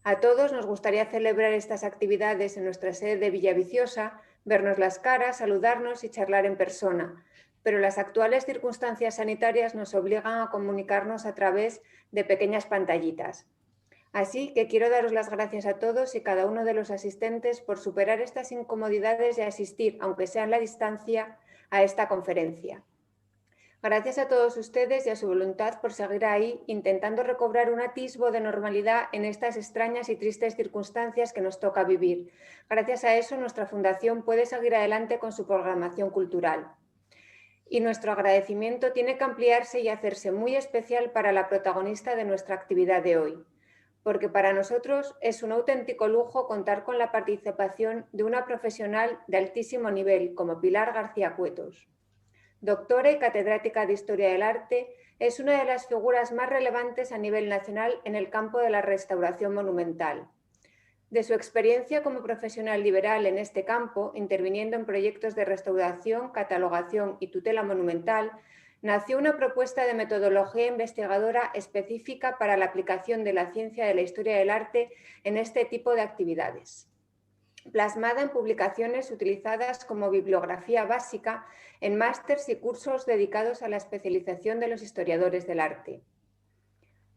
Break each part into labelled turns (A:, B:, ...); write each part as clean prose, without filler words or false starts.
A: A todos nos gustaría celebrar estas actividades en nuestra sede de Villaviciosa, vernos las caras, saludarnos y charlar en persona, pero las actuales circunstancias sanitarias nos obligan a comunicarnos a través de pequeñas pantallitas. Así que quiero daros las gracias a todos y cada uno de los asistentes por superar estas incomodidades y asistir, aunque sea en la distancia, a esta conferencia. Gracias a todos ustedes y a su voluntad por seguir ahí, intentando recobrar un atisbo de normalidad en estas extrañas y tristes circunstancias que nos toca vivir. Gracias a eso, nuestra fundación puede seguir adelante con su programación cultural. Y nuestro agradecimiento tiene que ampliarse y hacerse muy especial para la protagonista de nuestra actividad de hoy, porque para nosotros es un auténtico lujo contar con la participación de una profesional de altísimo nivel como Pilar García Cuetos. Doctora y catedrática de Historia del Arte, es una de las figuras más relevantes a nivel nacional en el campo de la restauración monumental. De su experiencia como profesional liberal en este campo, interviniendo en proyectos de restauración, catalogación y tutela monumental, nació una propuesta de metodología investigadora específica para la aplicación de la ciencia de la historia del arte en este tipo de actividades, plasmada en publicaciones utilizadas como bibliografía básica en másters y cursos dedicados a la especialización de los historiadores del arte.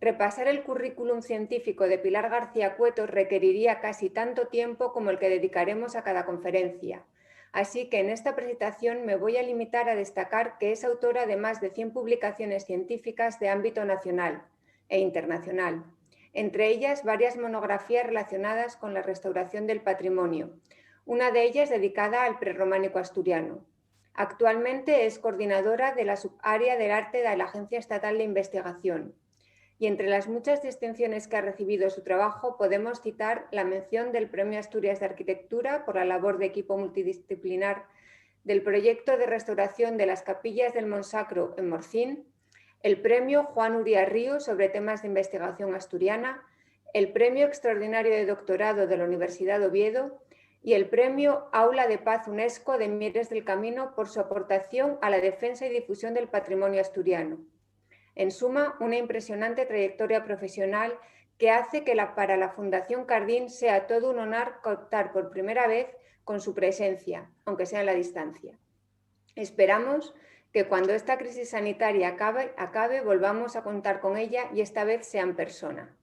A: Repasar el currículum científico de Pilar García Cuetos requeriría casi tanto tiempo como el que dedicaremos a cada conferencia. Así que en esta presentación me voy a limitar a destacar que es autora de más de 100 publicaciones científicas de ámbito nacional e internacional, entre ellas varias monografías relacionadas con la restauración del patrimonio, una de ellas dedicada al prerrománico asturiano. Actualmente es coordinadora de la subárea del arte de la Agencia Estatal de Investigación. Y entre las muchas distinciones que ha recibido su trabajo podemos citar la mención del Premio Asturias de Arquitectura por la labor de equipo multidisciplinar del proyecto de restauración de las capillas del Monsacro en Morcín, el Premio Juan Uría Ríos sobre temas de investigación asturiana, el Premio Extraordinario de Doctorado de la Universidad de Oviedo y el Premio Aula de Paz UNESCO de Mieres del Camino por su aportación a la defensa y difusión del patrimonio asturiano. En suma, una impresionante trayectoria profesional que hace que para la Fundación Cardín sea todo un honor contar por primera vez con su presencia, aunque sea en la distancia. Esperamos que cuando esta crisis sanitaria acabe volvamos a contar con ella y esta vez sea en persona.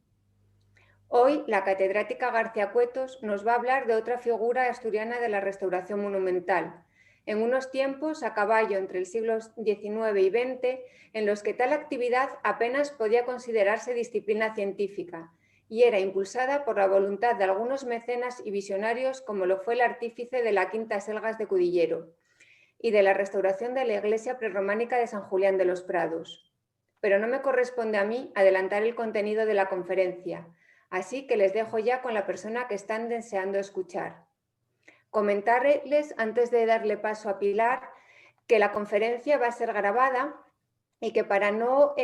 A: Hoy, la catedrática García Cuetos nos va a hablar de otra figura asturiana de la restauración monumental, en unos tiempos a caballo entre el siglo XIX y XX, en los que tal actividad apenas podía considerarse disciplina científica y era impulsada por la voluntad de algunos mecenas y visionarios como lo fue el artífice de la Quinta Selgas de Cudillero y de la restauración de la iglesia prerrománica de San Julián de los Prados. Pero no me corresponde a mí adelantar el contenido de la conferencia, así que les dejo ya con la persona que están deseando escuchar. Comentarles, antes de darle paso a Pilar, que la conferencia va a ser grabada y que para no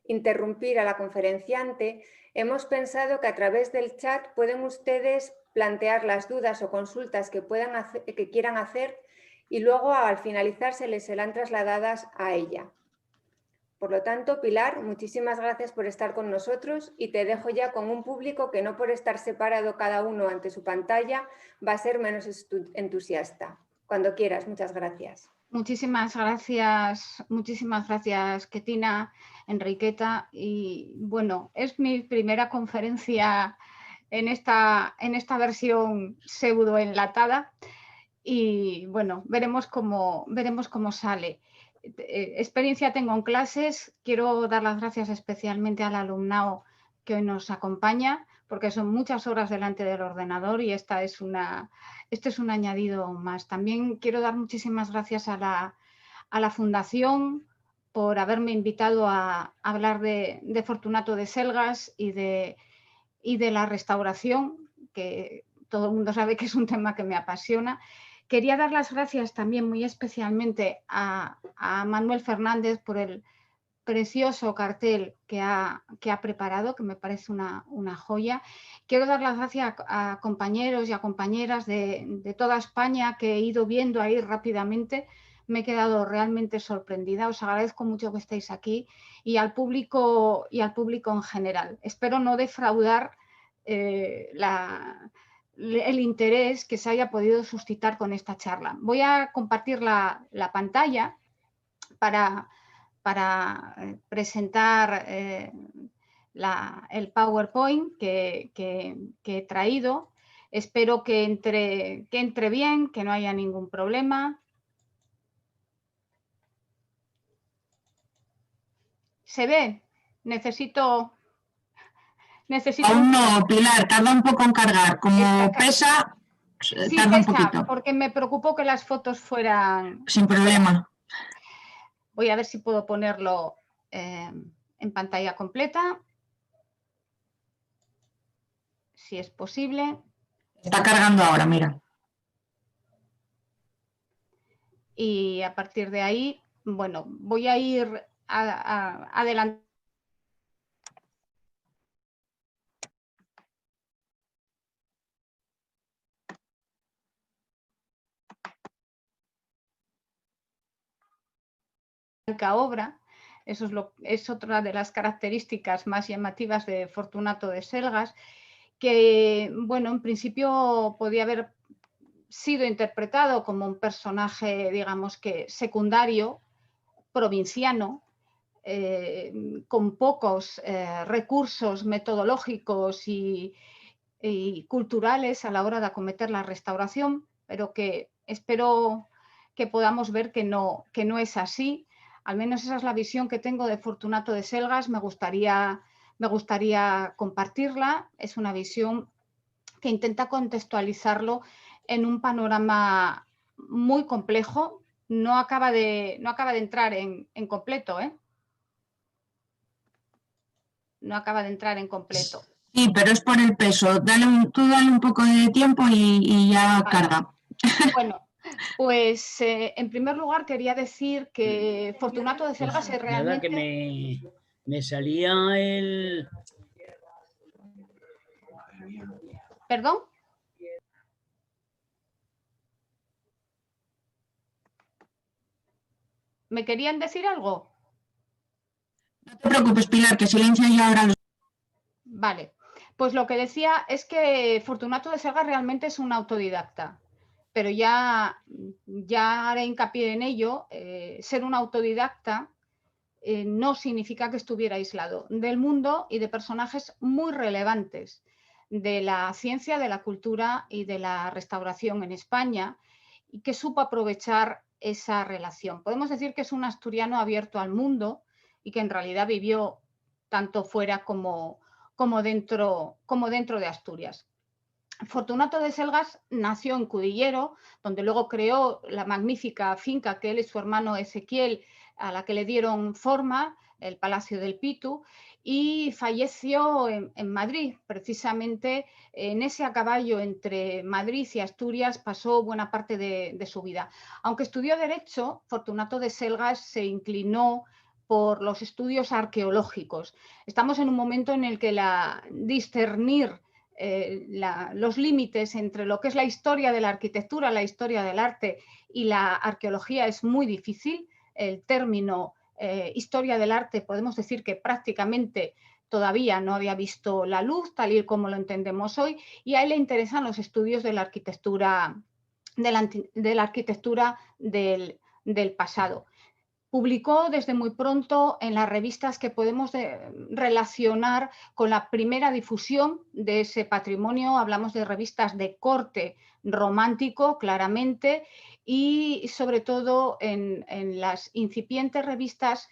A: interrumpir a la conferenciante, hemos pensado que a través del chat pueden ustedes plantear las dudas o consultas que quieran hacer y luego al finalizar se les serán trasladadas a ella. Por lo tanto, Pilar, muchísimas gracias por estar con nosotros y te dejo ya con un público que no por estar separado cada uno ante su pantalla va a ser menos entusiasta. Cuando quieras, muchas gracias.
B: Muchísimas gracias, Ketina, Enriqueta. Y bueno, es mi primera conferencia en esta versión pseudo enlatada y bueno, veremos cómo sale. Experiencia tengo en clases. Quiero dar las gracias especialmente al alumnado que hoy nos acompaña, porque son muchas horas delante del ordenador y este es un añadido más. También quiero dar muchísimas gracias a la Fundación por haberme invitado a hablar de Fortunato de Selgas y de la restauración, que todo el mundo sabe que es un tema que me apasiona. Quería dar las gracias también muy especialmente a Manuel Fernández por el precioso cartel que ha preparado, que me parece una joya. Quiero dar las gracias a compañeros y a compañeras de toda España que he ido viendo ahí rápidamente. Me he quedado realmente sorprendida. Os agradezco mucho que estéis aquí y al público en general. Espero no defraudar el interés que se haya podido suscitar con esta charla. Voy a compartir la pantalla para presentar el PowerPoint que he traído. Espero que entre bien, que no haya ningún problema. ¿Se ve? Necesito...
C: Aún no, Pilar, tarda un poco en cargar. Como pesa,
B: sí,
C: tarda un
B: pesa,
C: poquito.
B: porque me preocupó que las fotos fueran...
C: Sin problema.
B: Voy a ver si puedo ponerlo en pantalla completa. Si es posible.
C: Está cargando ahora, mira.
B: Y a partir de ahí, bueno, voy a ir adelante. Obra, eso es otra de las características más llamativas de Fortunato de Selgas, que, bueno, en principio podía haber sido interpretado como un personaje, digamos que secundario, provinciano, con pocos recursos metodológicos y culturales a la hora de acometer la restauración, pero que espero que podamos ver que no es así. Al menos esa es la visión que tengo de Fortunato de Selgas. Me gustaría compartirla. Es una visión que intenta contextualizarlo en un panorama muy complejo. No acaba de entrar en completo, ¿eh? No acaba de entrar en completo.
C: Sí, pero es por el peso. Tú dale un poco de tiempo y ya carga.
B: Bueno, pues en primer lugar quería decir que Fortunato de Selgas es realmente...
D: Nada, que me salía el...
B: ¿Perdón? ¿Me querían decir algo?
C: No te preocupes, Pilar, que silencio ya ahora.
B: Vale, pues lo que decía es que Fortunato de Selgas realmente es un autodidacta, pero ya haré hincapié en ello. Ser un autodidacta no significa que estuviera aislado del mundo y de personajes muy relevantes de la ciencia, de la cultura y de la restauración en España, y que supo aprovechar esa relación. Podemos decir que es un asturiano abierto al mundo y que en realidad vivió tanto fuera como dentro de Asturias. Fortunato de Selgas nació en Cudillero, donde luego creó la magnífica finca que él y su hermano Ezequiel, a la que le dieron forma, el Palacio del Pitu, y falleció en Madrid. Precisamente en ese a caballo entre Madrid y Asturias pasó buena parte de su vida. Aunque estudió Derecho, Fortunato de Selgas se inclinó por los estudios arqueológicos. Estamos en un momento en el que discernir los límites entre lo que es la historia de la arquitectura, la historia del arte y la arqueología es muy difícil. El término historia del arte podemos decir que prácticamente todavía no había visto la luz tal y como lo entendemos hoy, y a él le interesan los estudios de la arquitectura del pasado. Publicó desde muy pronto en las revistas que podemos relacionar con la primera difusión de ese patrimonio. Hablamos de revistas de corte romántico, claramente, y sobre todo en las incipientes revistas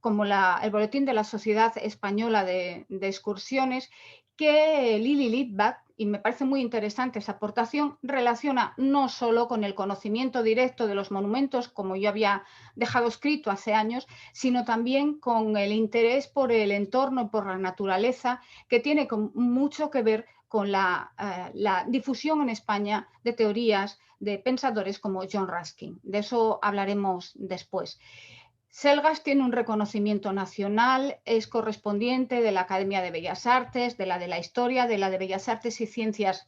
B: como el Boletín de la Sociedad Española de Excursiones, que Lili Litvak, y me parece muy interesante esa aportación, relaciona no solo con el conocimiento directo de los monumentos, como yo había dejado escrito hace años, sino también con el interés por el entorno y por la naturaleza, que tiene mucho que ver con la difusión en España de teorías de pensadores como John Ruskin. De eso hablaremos después. Selgas tiene un reconocimiento nacional, es correspondiente de la Academia de Bellas Artes, de la Historia, de la de Bellas Artes y Ciencias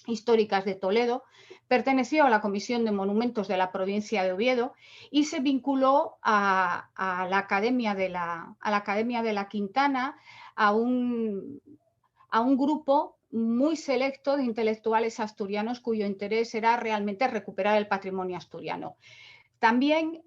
B: Históricas de Toledo, perteneció a la Comisión de Monumentos de la provincia de Oviedo y se vinculó a la Academia de la Quintana, a un grupo muy selecto de intelectuales asturianos cuyo interés era realmente recuperar el patrimonio asturiano. También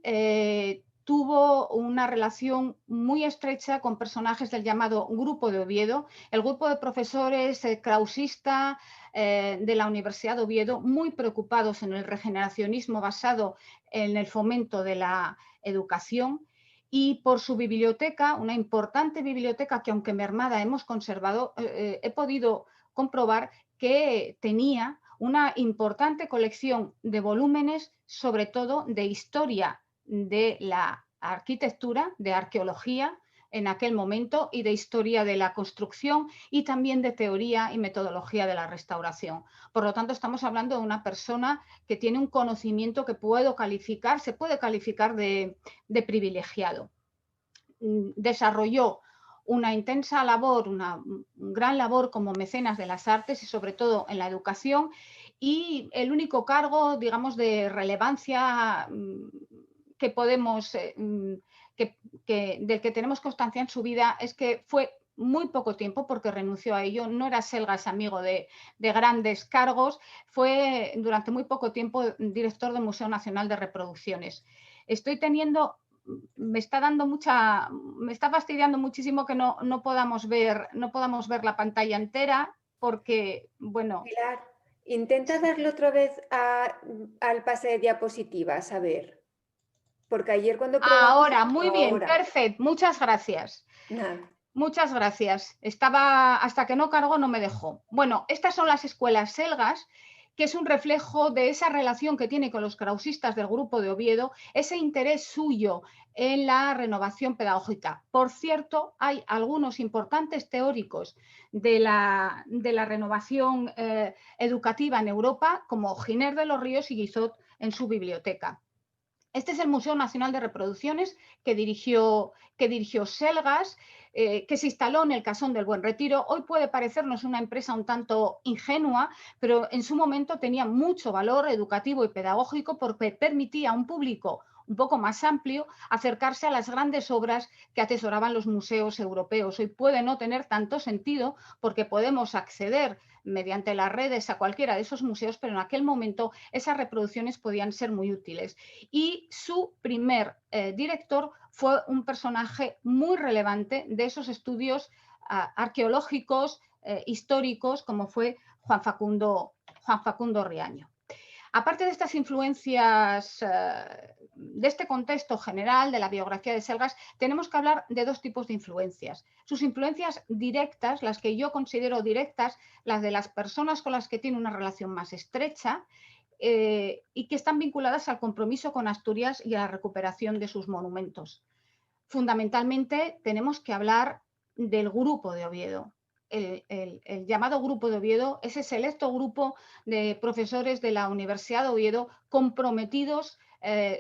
B: tuvo una relación muy estrecha con personajes del llamado Grupo de Oviedo, el grupo de profesores krausista de la Universidad de Oviedo, muy preocupados en el regeneracionismo basado en el fomento de la educación, y por su biblioteca, una importante biblioteca que, aunque mermada, hemos conservado, he podido comprobar que tenía una importante colección de volúmenes, sobre todo de historia de la arquitectura, de arqueología en aquel momento, y de historia de la construcción, y también de teoría y metodología de la restauración. Por lo tanto, estamos hablando de una persona que tiene un conocimiento que se puede calificar de privilegiado. Desarrolló una intensa labor, una gran labor como mecenas de las artes y sobre todo en la educación, y el único cargo, digamos, de relevancia que podemos, del que tenemos constancia en su vida es que fue muy poco tiempo, porque renunció a ello. No era Selgas amigo de grandes cargos, fue durante muy poco tiempo director del Museo Nacional de Reproducciones. Me está fastidiando muchísimo que no podamos ver la pantalla entera, porque, bueno...
A: Pilar, intenta darle otra vez al pase de diapositivas, a ver. Porque ayer cuando probamos...
B: Ahora, muy bien, perfecto, muchas gracias.
A: Nada.
B: Muchas gracias. Hasta que no cargó no me dejó. Bueno, estas son las escuelas Selgas, que es un reflejo de esa relación que tiene con los krausistas del Grupo de Oviedo, ese interés suyo en la renovación pedagógica. Por cierto, hay algunos importantes teóricos de la renovación educativa en Europa, como Giner de los Ríos y Guizot, en su biblioteca. Este es el Museo Nacional de Reproducciones que dirigió Selgas, que se instaló en el Casón del Buen Retiro. Hoy puede parecernos una empresa un tanto ingenua, pero en su momento tenía mucho valor educativo y pedagógico, porque permitía a un público un poco más amplio acercarse a las grandes obras que atesoraban los museos europeos. Hoy puede no tener tanto sentido, porque podemos acceder mediante las redes a cualquiera de esos museos, pero en aquel momento esas reproducciones podían ser muy útiles. Y su primer director fue un personaje muy relevante de esos estudios arqueológicos, históricos, como fue Juan Facundo Riaño. Aparte de estas influencias, de este contexto general de la biografía de Selgas, tenemos que hablar de dos tipos de influencias. Sus influencias directas, las que yo considero directas, las de las personas con las que tiene una relación más estrecha, y que están vinculadas al compromiso con Asturias y a la recuperación de sus monumentos. Fundamentalmente tenemos que hablar del Grupo de Oviedo. El llamado Grupo de Oviedo, ese selecto grupo de profesores de la Universidad de Oviedo comprometidos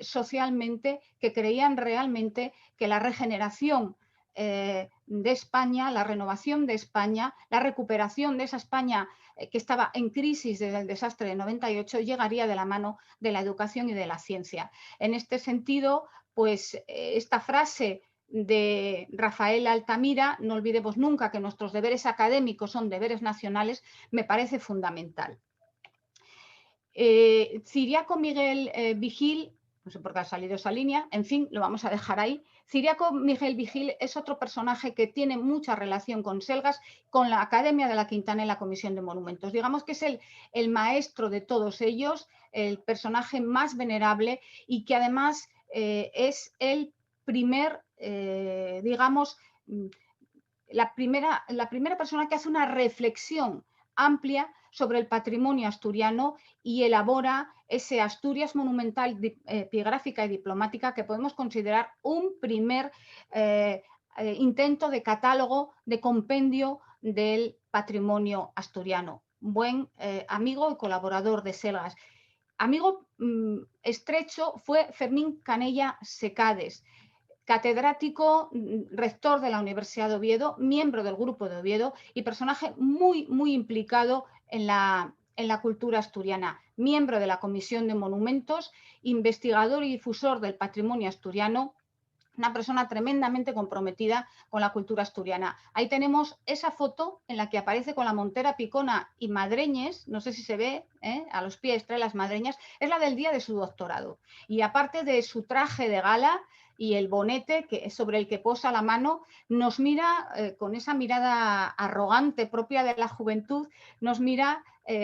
B: socialmente, que creían realmente que la regeneración de España, la renovación de España, la recuperación de esa España que estaba en crisis desde el desastre de 98, llegaría de la mano de la educación y de la ciencia. En este sentido, pues esta frase de Rafael Altamira, no olvidemos nunca que nuestros deberes académicos son deberes nacionales, me parece fundamental. Ciriaco Miguel Vigil, no sé por qué ha salido esa línea, en fin, lo vamos a dejar ahí. Ciriaco Miguel Vigil es otro personaje que tiene mucha relación con Selgas, con la Academia de la Quintana y la Comisión de Monumentos. Digamos que es el maestro de todos ellos, el personaje más venerable, y que además es el primer, digamos, la primera persona que hace una reflexión amplia sobre el patrimonio asturiano y elabora ese Asturias monumental, epigráfica y diplomática, que podemos considerar un primer intento de catálogo, de compendio del patrimonio asturiano. Buen amigo y colaborador de Selgas. Amigo estrecho fue Fermín Canella Secades, catedrático, rector de la Universidad de Oviedo, miembro del Grupo de Oviedo y personaje muy, muy implicado en la cultura asturiana, miembro de la Comisión de Monumentos, investigador y difusor del patrimonio asturiano, una persona tremendamente comprometida con la cultura asturiana. Ahí tenemos esa foto en la que aparece con la montera picona y madreñes, no sé si se ve, a los pies trae las madreñas, es la del día de su doctorado. Y aparte de su traje de gala y el bonete sobre el que posa la mano, nos mira con esa mirada arrogante propia de la juventud, nos mira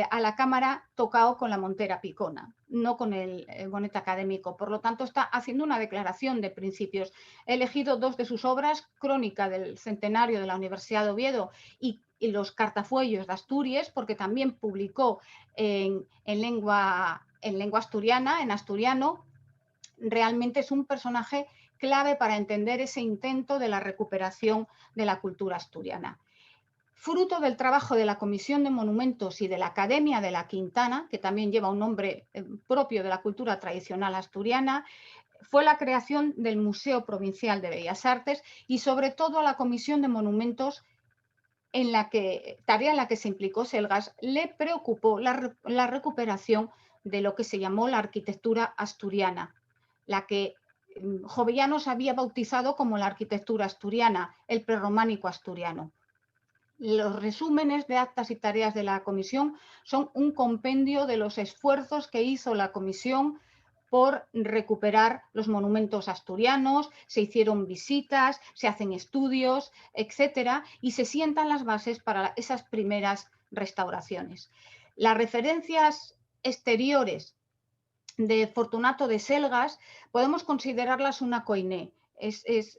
B: a la cámara tocado con la montera picona, no con el bonete académico. Por lo tanto, está haciendo una declaración de principios. He elegido dos de sus obras, Crónica del Centenario de la Universidad de Oviedo y los Cartafuellos de Asturias, porque también publicó en lengua asturiana, en asturiano. Realmente es un personaje clave para entender ese intento de la recuperación de la cultura asturiana. Fruto del trabajo de la Comisión de Monumentos y de la Academia de la Quintana, que también lleva un nombre propio de la cultura tradicional asturiana, fue la creación del Museo Provincial de Bellas Artes y sobre todo a la Comisión de Monumentos, tarea en la que se implicó Selgas, le preocupó la recuperación de lo que se llamó la arquitectura asturiana, la que Jovellanos había bautizado como la arquitectura asturiana, el prerrománico asturiano. Los resúmenes de actas y tareas de la comisión son un compendio de los esfuerzos que hizo la comisión por recuperar los monumentos asturianos, se hicieron visitas, se hacen estudios, etcétera, y se sientan las bases para esas primeras restauraciones. Las referencias exteriores de Fortunato de Selgas podemos considerarlas una coiné.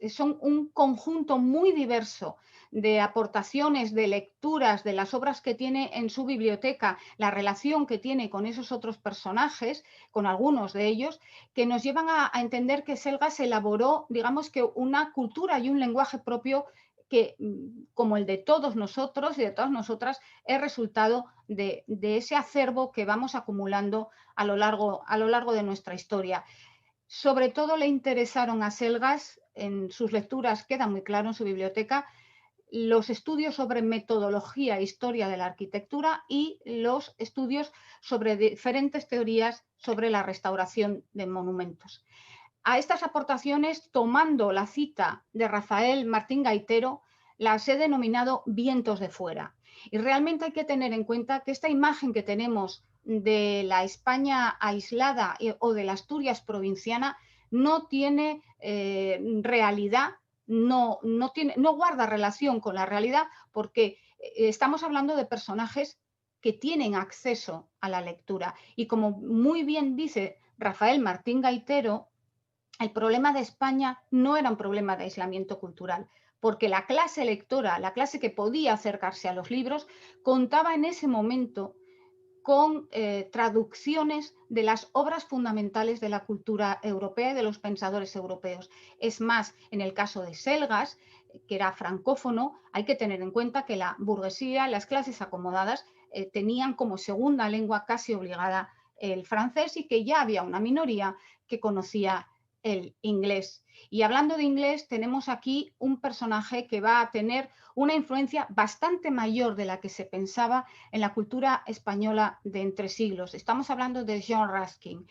B: Son un conjunto muy diverso de aportaciones, de lecturas, de las obras que tiene en su biblioteca, la relación que tiene con esos otros personajes, con algunos de ellos, que nos llevan a entender que Selgas elaboró, digamos que una cultura y un lenguaje propio que, como el de todos nosotros y de todas nosotras, es resultado de ese acervo que vamos acumulando a lo largo de nuestra historia. Sobre todo le interesaron a Selgas, en sus lecturas queda muy claro en su biblioteca, los estudios sobre metodología e historia de la arquitectura y los estudios sobre diferentes teorías sobre la restauración de monumentos. A estas aportaciones, tomando la cita de Rafael Martín Gaitero, las he denominado vientos de fuera. Y realmente hay que tener en cuenta que esta imagen que tenemos de la España aislada o de la Asturias provinciana no tiene realidad, no guarda relación con la realidad, porque estamos hablando de personajes que tienen acceso a la lectura. Y como muy bien dice Rafael Martín Gaitero, el problema de España no era un problema de aislamiento cultural, porque la clase lectora, la clase que podía acercarse a los libros, contaba en ese momento con traducciones de las obras fundamentales de la cultura europea y de los pensadores europeos. Es más, en el caso de Selgas, que era francófono, hay que tener en cuenta que la burguesía, las clases acomodadas, tenían como segunda lengua casi obligada el francés y que ya había una minoría que conocía el inglés. Y hablando de inglés, tenemos aquí un personaje que va a tener una influencia bastante mayor de la que se pensaba en la cultura española de entre siglos. Estamos hablando de John Ruskin.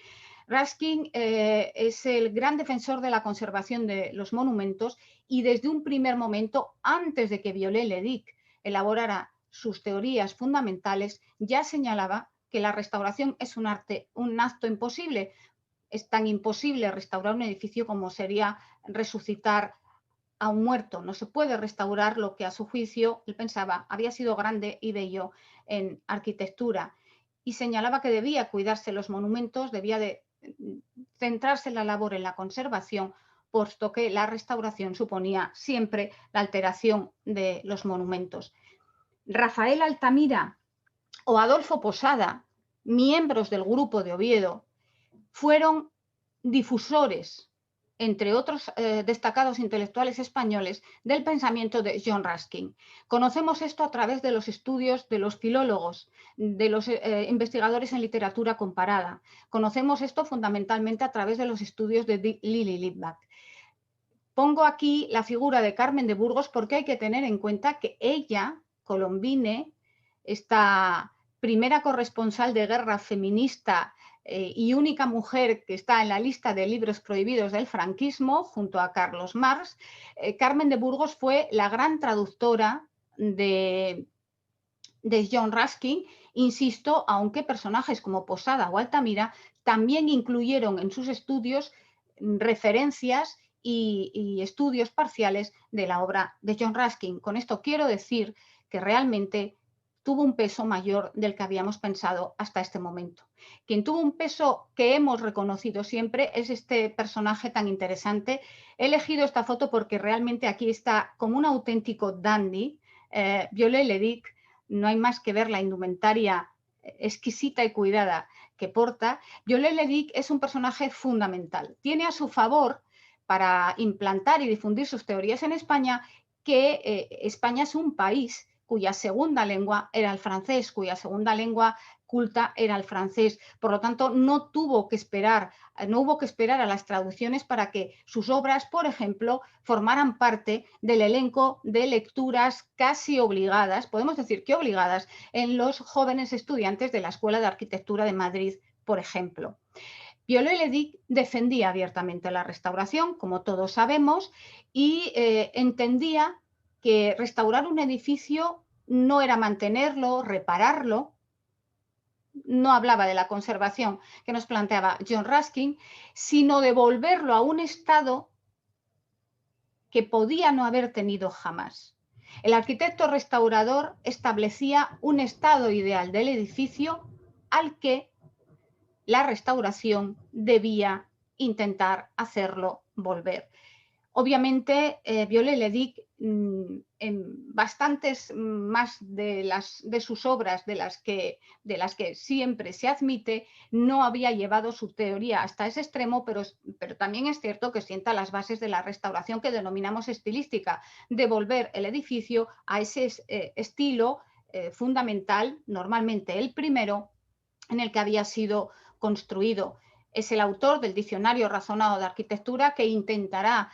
B: Ruskin es el gran defensor de la conservación de los monumentos y desde un primer momento, antes de que Viollet-le-Duc elaborara sus teorías fundamentales, ya señalaba que la restauración es un acto imposible. Es tan imposible restaurar un edificio como sería resucitar a un muerto. No se puede restaurar lo que a su juicio, él pensaba, había sido grande y bello en arquitectura. Y señalaba que debía cuidarse los monumentos, debía de centrarse la labor en la conservación, puesto que la restauración suponía siempre la alteración de los monumentos. Rafael Altamira o Adolfo Posada, miembros del grupo de Oviedo, fueron difusores, entre otros destacados intelectuales españoles, del pensamiento de John Ruskin. Conocemos esto a través de los estudios de los filólogos, de los investigadores en literatura comparada. Conocemos esto fundamentalmente a través de los estudios de Lili Litvak. Pongo aquí la figura de Carmen de Burgos porque hay que tener en cuenta que ella, Colombine, esta primera corresponsal de guerra feminista y única mujer que está en la lista de libros prohibidos del franquismo, junto a Carlos Marx, Carmen de Burgos fue la gran traductora de John Ruskin, insisto, aunque personajes como Posada o Altamira también incluyeron en sus estudios referencias y estudios parciales de la obra de John Ruskin. Con esto quiero decir que realmente tuvo un peso mayor del que habíamos pensado hasta este momento. Quien tuvo un peso que hemos reconocido siempre es este personaje tan interesante. He elegido esta foto porque realmente aquí está como un auténtico dandy, Viollet-le-Duc. No hay más que ver la indumentaria exquisita y cuidada que porta. Viollet-le-Duc es un personaje fundamental. Tiene a su favor, para implantar y difundir sus teorías en España, que España es un país cuya segunda lengua era el francés, cuya segunda lengua culta era el francés. Por lo tanto, no hubo que esperar a las traducciones para que sus obras, por ejemplo, formaran parte del elenco de lecturas casi obligadas, podemos decir que obligadas, en los jóvenes estudiantes de la Escuela de Arquitectura de Madrid, por ejemplo. Viollet-le-Duc defendía abiertamente la restauración, como todos sabemos, y entendía que restaurar un edificio no era mantenerlo, repararlo. No hablaba de la conservación que nos planteaba John Ruskin, sino devolverlo a un estado que podía no haber tenido jamás. El arquitecto restaurador establecía un estado ideal del edificio al que la restauración debía intentar hacerlo volver. Obviamente, Viollet-le-Duc, en bastantes más de sus obras de las que siempre se admite, no había llevado su teoría hasta ese extremo, pero también es cierto que sienta las bases de la restauración que denominamos estilística, devolver el edificio a ese estilo fundamental, normalmente el primero, en el que había sido construido. Es el autor del Diccionario Razonado de Arquitectura que intentarán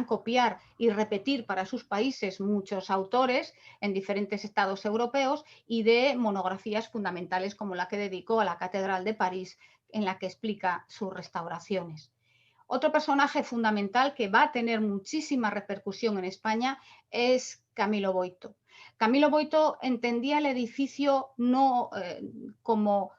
B: copiar y repetir para sus países muchos autores en diferentes estados europeos, y de monografías fundamentales como la que dedicó a la Catedral de París, en la que explica sus restauraciones. Otro personaje fundamental que va a tener muchísima repercusión en España es Camilo Boito. Camilo Boito entendía el edificio no como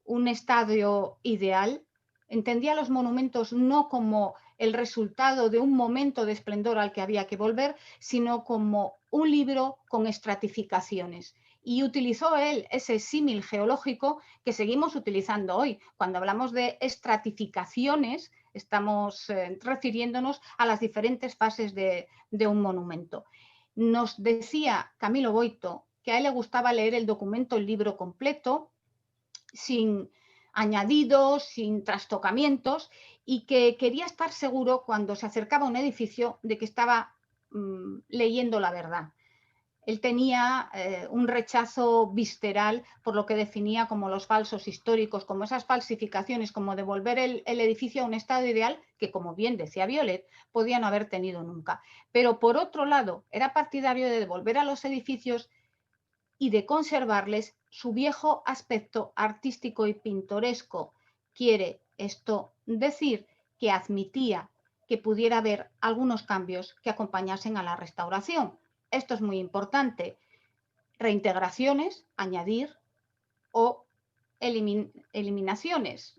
B: un estadio ideal, entendía los monumentos no como el resultado de un momento de esplendor al que había que volver, sino como un libro con estratificaciones. Y utilizó él ese símil geológico que seguimos utilizando hoy. Cuando hablamos de estratificaciones, estamos refiriéndonos a las diferentes fases de un monumento. Nos decía Camilo Boito que a él le gustaba leer el documento, el libro completo, sin añadidos, sin trastocamientos, y que quería estar seguro cuando se acercaba a un edificio de que estaba leyendo la verdad. Él tenía un rechazo visceral por lo que definía como los falsos históricos, como esas falsificaciones, como devolver el edificio a un estado ideal que, como bien decía Viollet, podía no haber tenido nunca. Pero por otro lado, era partidario de devolver a los edificios y de conservarles su viejo aspecto artístico y pintoresco. Quiere esto decir que admitía que pudiera haber algunos cambios que acompañasen a la restauración. Esto es muy importante. Reintegraciones, añadir, o eliminaciones.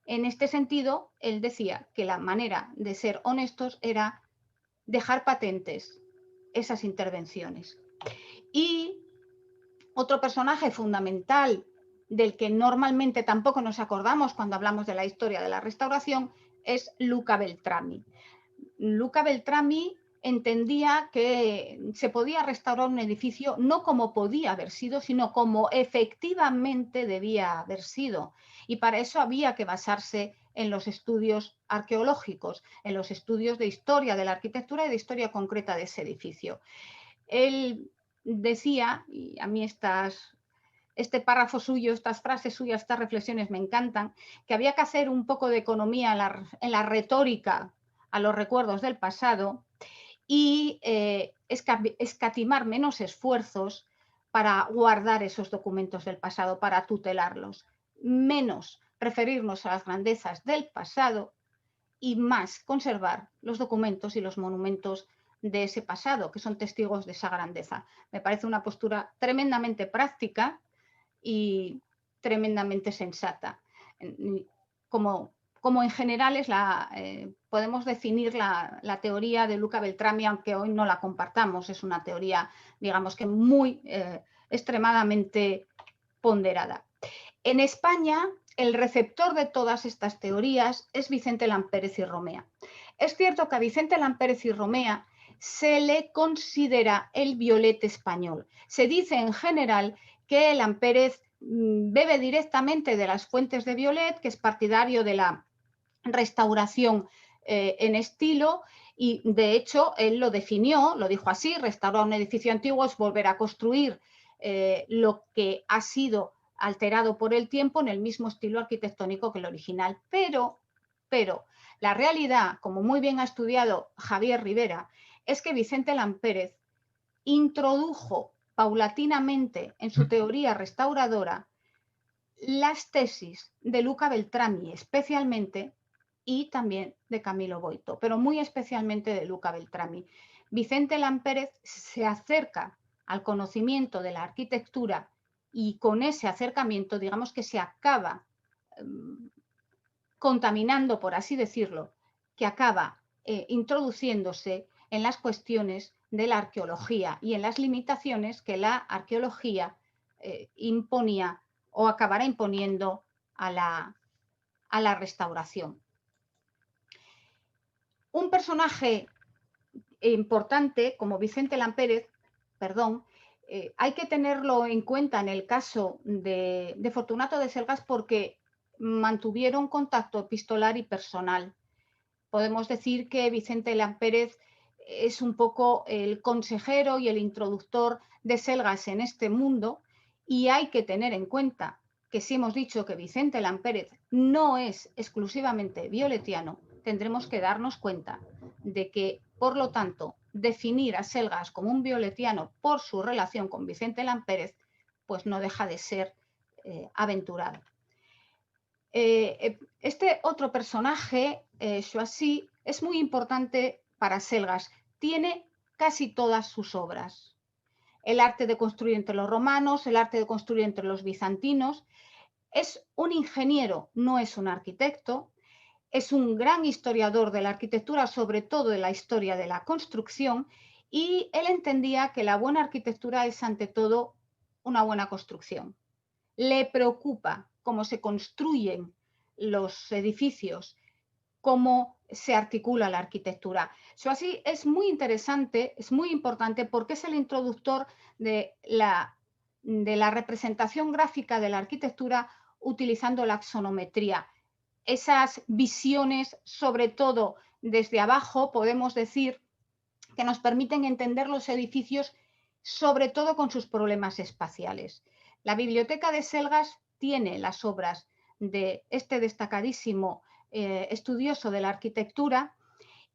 B: En este sentido, él decía que la manera de ser honestos era dejar patentes esas intervenciones. Y otro personaje fundamental del que normalmente tampoco nos acordamos cuando hablamos de la historia de la restauración es Luca Beltrami. Luca Beltrami entendía que se podía restaurar un edificio no como podía haber sido, sino como efectivamente debía haber sido. Y para eso había que basarse en los estudios arqueológicos, en los estudios de historia de la arquitectura y de historia concreta de ese edificio. Él decía, y a mí este párrafo suyo, estas frases suyas, estas reflexiones me encantan, que había que hacer un poco de economía en la retórica a los recuerdos del pasado y escatimar menos esfuerzos para guardar esos documentos del pasado, para tutelarlos, menos referirnos a las grandezas del pasado y más conservar los documentos y los monumentos de ese pasado, que son testigos de esa grandeza. Me parece una postura tremendamente práctica y tremendamente sensata. Como en general podemos definir la teoría de Luca Beltrami, aunque hoy no la compartamos, es una teoría, digamos que muy extremadamente ponderada. En España, el receptor de todas estas teorías es Vicente Lampérez y Romea. Es cierto que a Vicente Lampérez y Romea se le considera el Violet español. Se dice en general que Lampérez bebe directamente de las fuentes de Violet, que es partidario de la restauración en estilo, y de hecho él lo definió, lo dijo así: restaurar un edificio antiguo es volver a construir lo que ha sido alterado por el tiempo en el mismo estilo arquitectónico que el original. Pero la realidad, como muy bien ha estudiado Javier Rivera, es que Vicente Lampérez introdujo paulatinamente en su teoría restauradora las tesis de Luca Beltrami especialmente, y también de Camilo Boito, pero muy especialmente de Luca Beltrami. Vicente Lampérez se acerca al conocimiento de la arquitectura y con ese acercamiento, digamos que se acaba contaminando, por así decirlo, que acaba introduciéndose en las cuestiones de la arqueología y en las limitaciones que la arqueología imponía o acabará imponiendo a la restauración. Un personaje importante como Vicente Lampérez, hay que tenerlo en cuenta en el caso de Fortunato de Selgas porque mantuvieron contacto epistolar y personal. Podemos decir que Vicente Lampérez es un poco el consejero y el introductor de Selgas en este mundo, y hay que tener en cuenta que si hemos dicho que Vicente Lampérez no es exclusivamente violetiano, tendremos que darnos cuenta de que, por lo tanto, definir a Selgas como un violetiano por su relación con Vicente Lampérez, pues no deja de ser aventurado. Este otro personaje, Choisy, es muy importante para Selgas. Tiene casi todas sus obras. El arte de construir entre los romanos, el arte de construir entre los bizantinos. Es un ingeniero, no es un arquitecto. Es un gran historiador de la arquitectura, sobre todo de la historia de la construcción, y él entendía que la buena arquitectura es ante todo una buena construcción. Le preocupa cómo se construyen los edificios, cómo se articula la arquitectura. Choisy es muy interesante, es muy importante porque es el introductor de la representación gráfica de la arquitectura utilizando la axonometría. Esas visiones, sobre todo desde abajo, podemos decir que nos permiten entender los edificios, sobre todo con sus problemas espaciales. La biblioteca de Selgas tiene las obras de este destacadísimo estudioso de la arquitectura,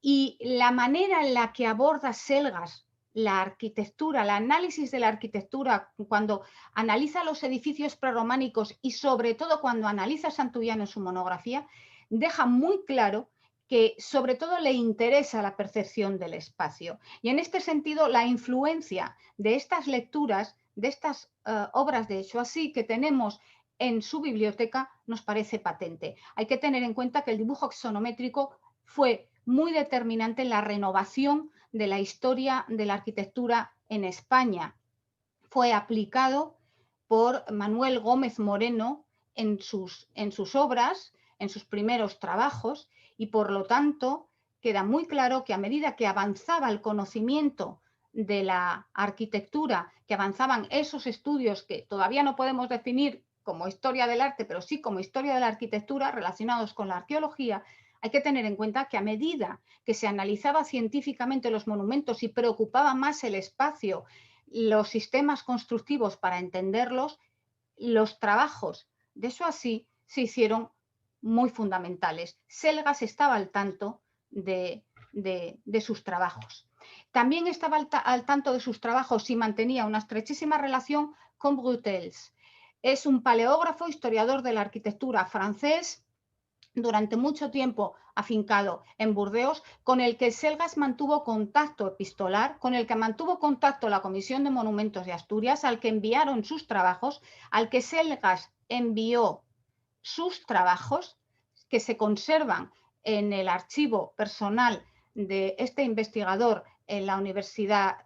B: y la manera en la que aborda Selgas la arquitectura, el análisis de la arquitectura, cuando analiza los edificios prerrománicos y sobre todo cuando analiza Santullano en su monografía, deja muy claro que sobre todo le interesa la percepción del espacio. Y en este sentido, la influencia de estas lecturas, de estas obras de Choisy que tenemos en su biblioteca, nos parece patente. Hay que tener en cuenta que el dibujo axonométrico fue muy determinante en la renovación de la historia de la arquitectura en España. Fue aplicado por Manuel Gómez Moreno en sus obras, en sus primeros trabajos, y por lo tanto queda muy claro que a medida que avanzaba el conocimiento de la arquitectura, que avanzaban esos estudios que todavía no podemos definir como historia del arte, pero sí como historia de la arquitectura relacionados con la arqueología, hay que tener en cuenta que a medida que se analizaba científicamente los monumentos y preocupaba más el espacio, los sistemas constructivos para entenderlos, los trabajos de Choisy se hicieron muy fundamentales. Selgas estaba al tanto de sus trabajos. También estaba al tanto de sus trabajos y mantenía una estrechísima relación con Brutels. Es un paleógrafo, historiador de la arquitectura francés, durante mucho tiempo afincado en Burdeos, con el que Selgas mantuvo contacto epistolar, con el que mantuvo contacto la Comisión de Monumentos de Asturias, al que enviaron sus trabajos, al que Selgas envió sus trabajos, que se conservan en el archivo personal de este investigador en la Universidad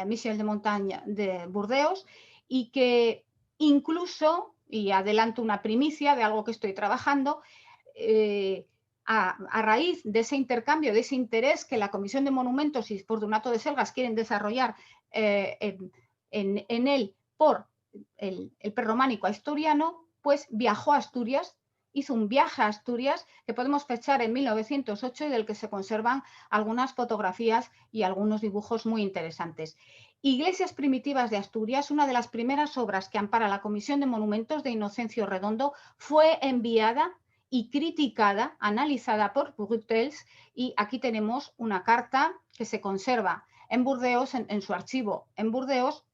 B: Michel de Montaigne de Burdeos, y que incluso, y adelanto una primicia de algo que estoy trabajando, a raíz de ese intercambio, de ese interés que la Comisión de Monumentos y Fortunato de Selgas quieren desarrollar en él por el prerrománico asturiano, pues viajó a Asturias, hizo un viaje a Asturias que podemos fechar en 1908 y del que se conservan algunas fotografías y algunos dibujos muy interesantes. Iglesias primitivas de Asturias, una de las primeras obras que ampara la Comisión de Monumentos de Inocencio Redondo, fue enviada y criticada, analizada por Brutels, y aquí tenemos una carta que se conserva en Burdeos, en su archivo en Burdeos,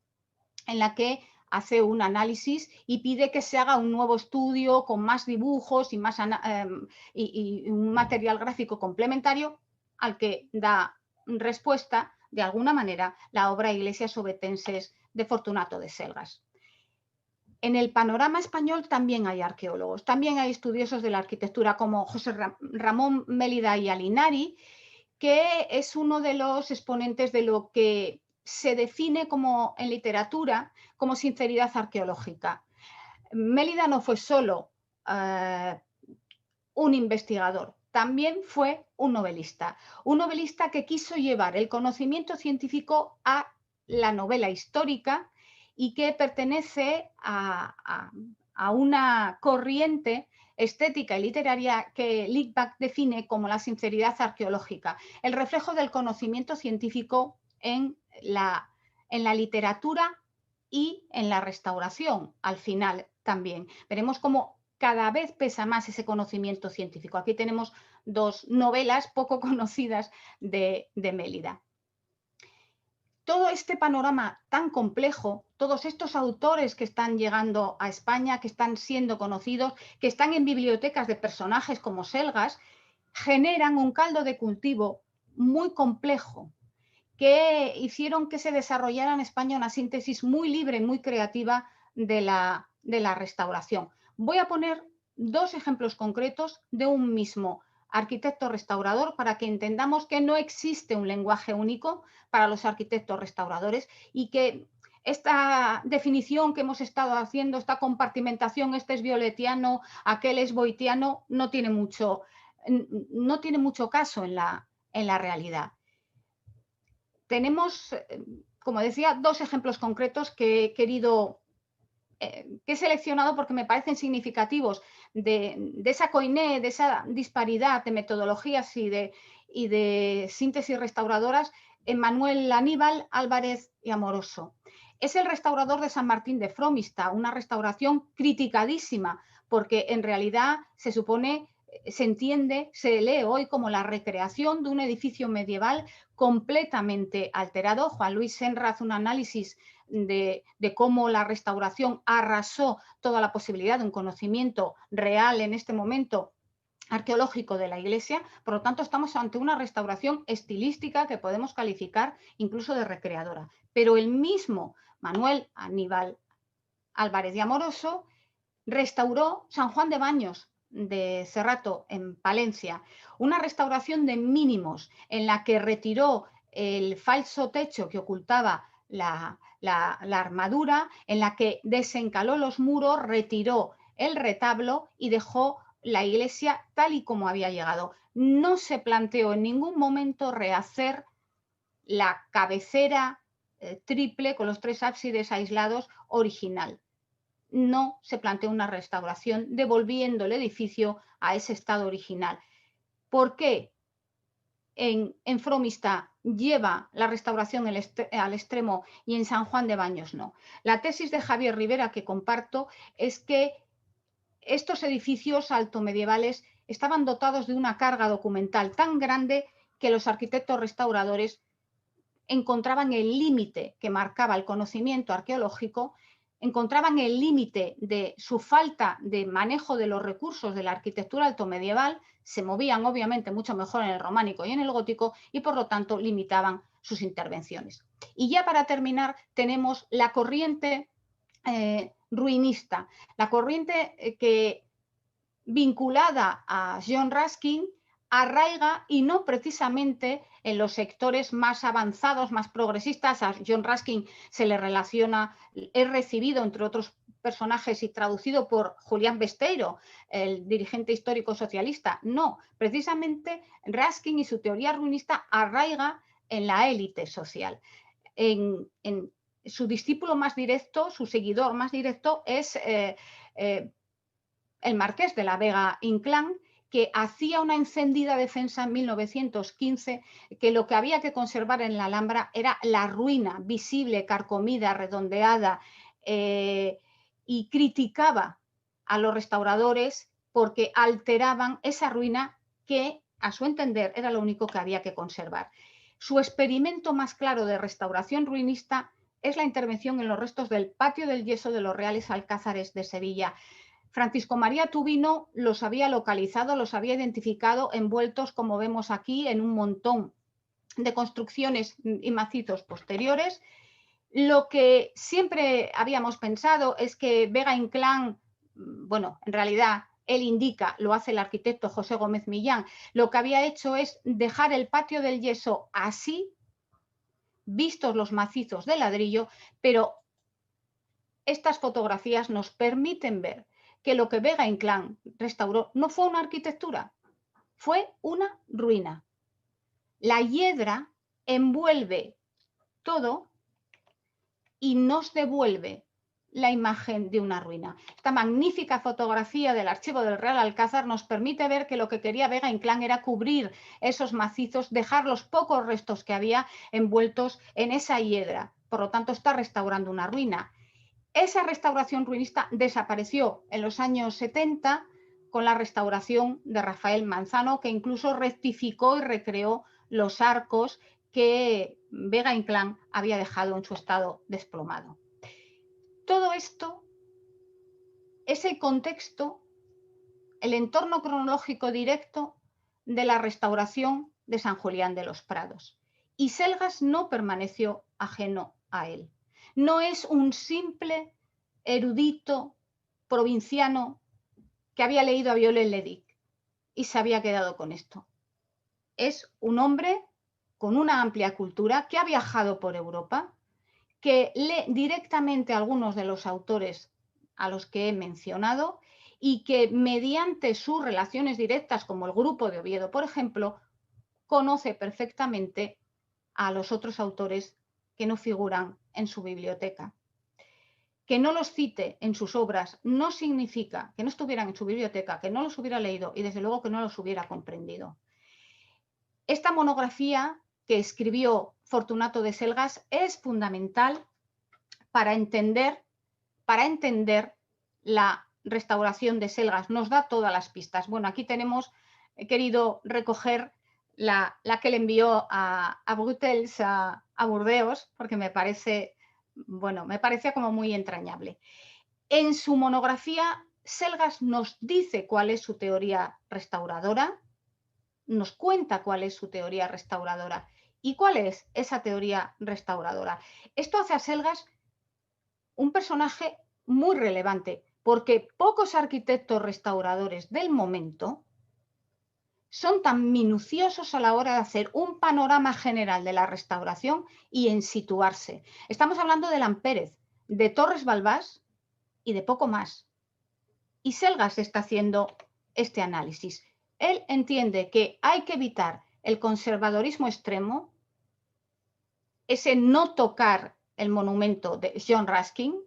B: en la que hace un análisis y pide que se haga un nuevo estudio con más dibujos y, y un material gráfico complementario, al que da respuesta, de alguna manera, la obra Iglesias obetenses de Fortunato de Selgas. En el panorama español también hay arqueólogos, también hay estudiosos de la arquitectura como José Ramón Mélida y Alinari, que es uno de los exponentes de lo que se define como en literatura como sinceridad arqueológica. Mélida no fue solo un investigador, también fue un novelista que quiso llevar el conocimiento científico a la novela histórica y que pertenece a una corriente estética y literaria que Litvak define como la sinceridad arqueológica, el reflejo del conocimiento científico en la literatura y en la restauración, al final también. Veremos cómo cada vez pesa más ese conocimiento científico. Aquí tenemos dos novelas poco conocidas de Mélida. Todo este panorama tan complejo, todos estos autores que están llegando a España, que están siendo conocidos, que están en bibliotecas de personajes como Selgas, generan un caldo de cultivo muy complejo que hicieron que se desarrollara en España una síntesis muy libre y muy creativa de la restauración. Voy a poner dos ejemplos concretos de un mismo arquitecto restaurador para que entendamos que no existe un lenguaje único para los arquitectos restauradores y que esta definición que hemos estado haciendo, esta compartimentación, este es violetiano, aquel es boitiano, no tiene mucho caso en la realidad. Tenemos, como decía, dos ejemplos concretos que he seleccionado porque me parecen significativos de esa coiné, de esa disparidad de metodologías y de síntesis restauradoras en Manuel Aníbal, Álvarez y Amoroso. Es el restaurador de San Martín de Fromista, una restauración criticadísima porque en realidad se supone, se entiende, se lee hoy como la recreación de un edificio medieval completamente alterado. Juan Luis Senra hace un análisis de cómo la restauración arrasó toda la posibilidad de un conocimiento real en este momento arqueológico de la iglesia. Por lo tanto, estamos ante una restauración estilística que podemos calificar incluso de recreadora. Pero el mismo Manuel Aníbal Álvarez de Amoroso restauró San Juan de Baños de Cerrato en Palencia, una restauración de mínimos en la que retiró el falso techo que ocultaba la armadura, en la que desencaló los muros, retiró el retablo y dejó la iglesia tal y como había llegado. No se planteó en ningún momento rehacer la cabecera triple con los tres ábsides aislados original. No se planteó una restauración devolviendo el edificio a ese estado original. ¿Por qué en Fromista lleva la restauración al extremo y en San Juan de Baños no? La tesis de Javier Rivera que comparto es que estos edificios altomedievales estaban dotados de una carga documental tan grande que los arquitectos restauradores encontraban el límite que marcaba el conocimiento arqueológico, encontraban el límite de su falta de manejo de los recursos de la arquitectura altomedieval, se movían obviamente mucho mejor en el románico y en el gótico y por lo tanto limitaban sus intervenciones. Y ya para terminar tenemos la corriente ruinista, la corriente que vinculada a John Ruskin arraiga y no precisamente en los sectores más avanzados, más progresistas. A John Ruskin se le relaciona, es recibido entre otros personajes y traducido por Julián Besteiro, el dirigente histórico socialista. No, precisamente Ruskin y su teoría ruinista arraiga en la élite social. En su discípulo más directo, su seguidor más directo es el marqués de la Vega Inclán, que hacía una encendida defensa en 1915, que lo que había que conservar en la Alhambra era la ruina visible, carcomida, redondeada, y criticaba a los restauradores porque alteraban esa ruina que, a su entender, era lo único que había que conservar. Su experimento más claro de restauración ruinista es la intervención en los restos del patio del yeso de los Reales Alcázares de Sevilla. Francisco María Tubino los había localizado, los había identificado envueltos, como vemos aquí, en un montón de construcciones y macizos posteriores. Lo que siempre habíamos pensado es que Vega Inclán, bueno, en realidad él indica, lo hace el arquitecto José Gómez Millán, lo que había hecho es dejar el patio del yeso así, vistos los macizos de ladrillo, pero estas fotografías nos permiten ver que lo que Vega Inclán restauró no fue una arquitectura, fue una ruina. La hiedra envuelve todo y nos devuelve la imagen de una ruina. Esta magnífica fotografía del archivo del Real Alcázar nos permite ver que lo que quería Vega Inclán era cubrir esos macizos, dejar los pocos restos que había envueltos en esa hiedra. Por lo tanto, está restaurando una ruina. Esa restauración ruinista desapareció en los años 70 con la restauración de Rafael Manzano, que incluso rectificó y recreó los arcos que Vega Inclán había dejado en su estado desplomado. Todo esto es el contexto, el entorno cronológico directo de la restauración de San Julián de los Prados. Y Selgas no permaneció ajeno a él. No es un simple erudito provinciano que había leído a Viollet-le-Duc y se había quedado con esto. Es un hombre con una amplia cultura que ha viajado por Europa, que lee directamente a algunos de los autores a los que he mencionado y que mediante sus relaciones directas, como el grupo de Oviedo, por ejemplo, conoce perfectamente a los otros autores que no figuran en su biblioteca. Que no los cite en sus obras no significa que no estuvieran en su biblioteca, que no los hubiera leído y desde luego que no los hubiera comprendido. Esta monografía que escribió Fortunato de Selgas es fundamental para entender la restauración de Selgas. Nos da todas las pistas. Bueno, aquí tenemos, he querido recoger la que le envió a Brutels, a Burdeos, porque me parecía como muy entrañable. En su monografía, Selgas nos dice cuál es su teoría restauradora, nos cuenta cuál es su teoría restauradora. ¿Y cuál es esa teoría restauradora? Esto hace a Selgas un personaje muy relevante, porque pocos arquitectos restauradores del momento son tan minuciosos a la hora de hacer un panorama general de la restauración y en situarse. Estamos hablando de Lampérez, de Torres Balbás y de poco más. Y Selgas está haciendo este análisis. Él entiende que hay que evitar el conservadorismo extremo, ese no tocar el monumento de John Ruskin,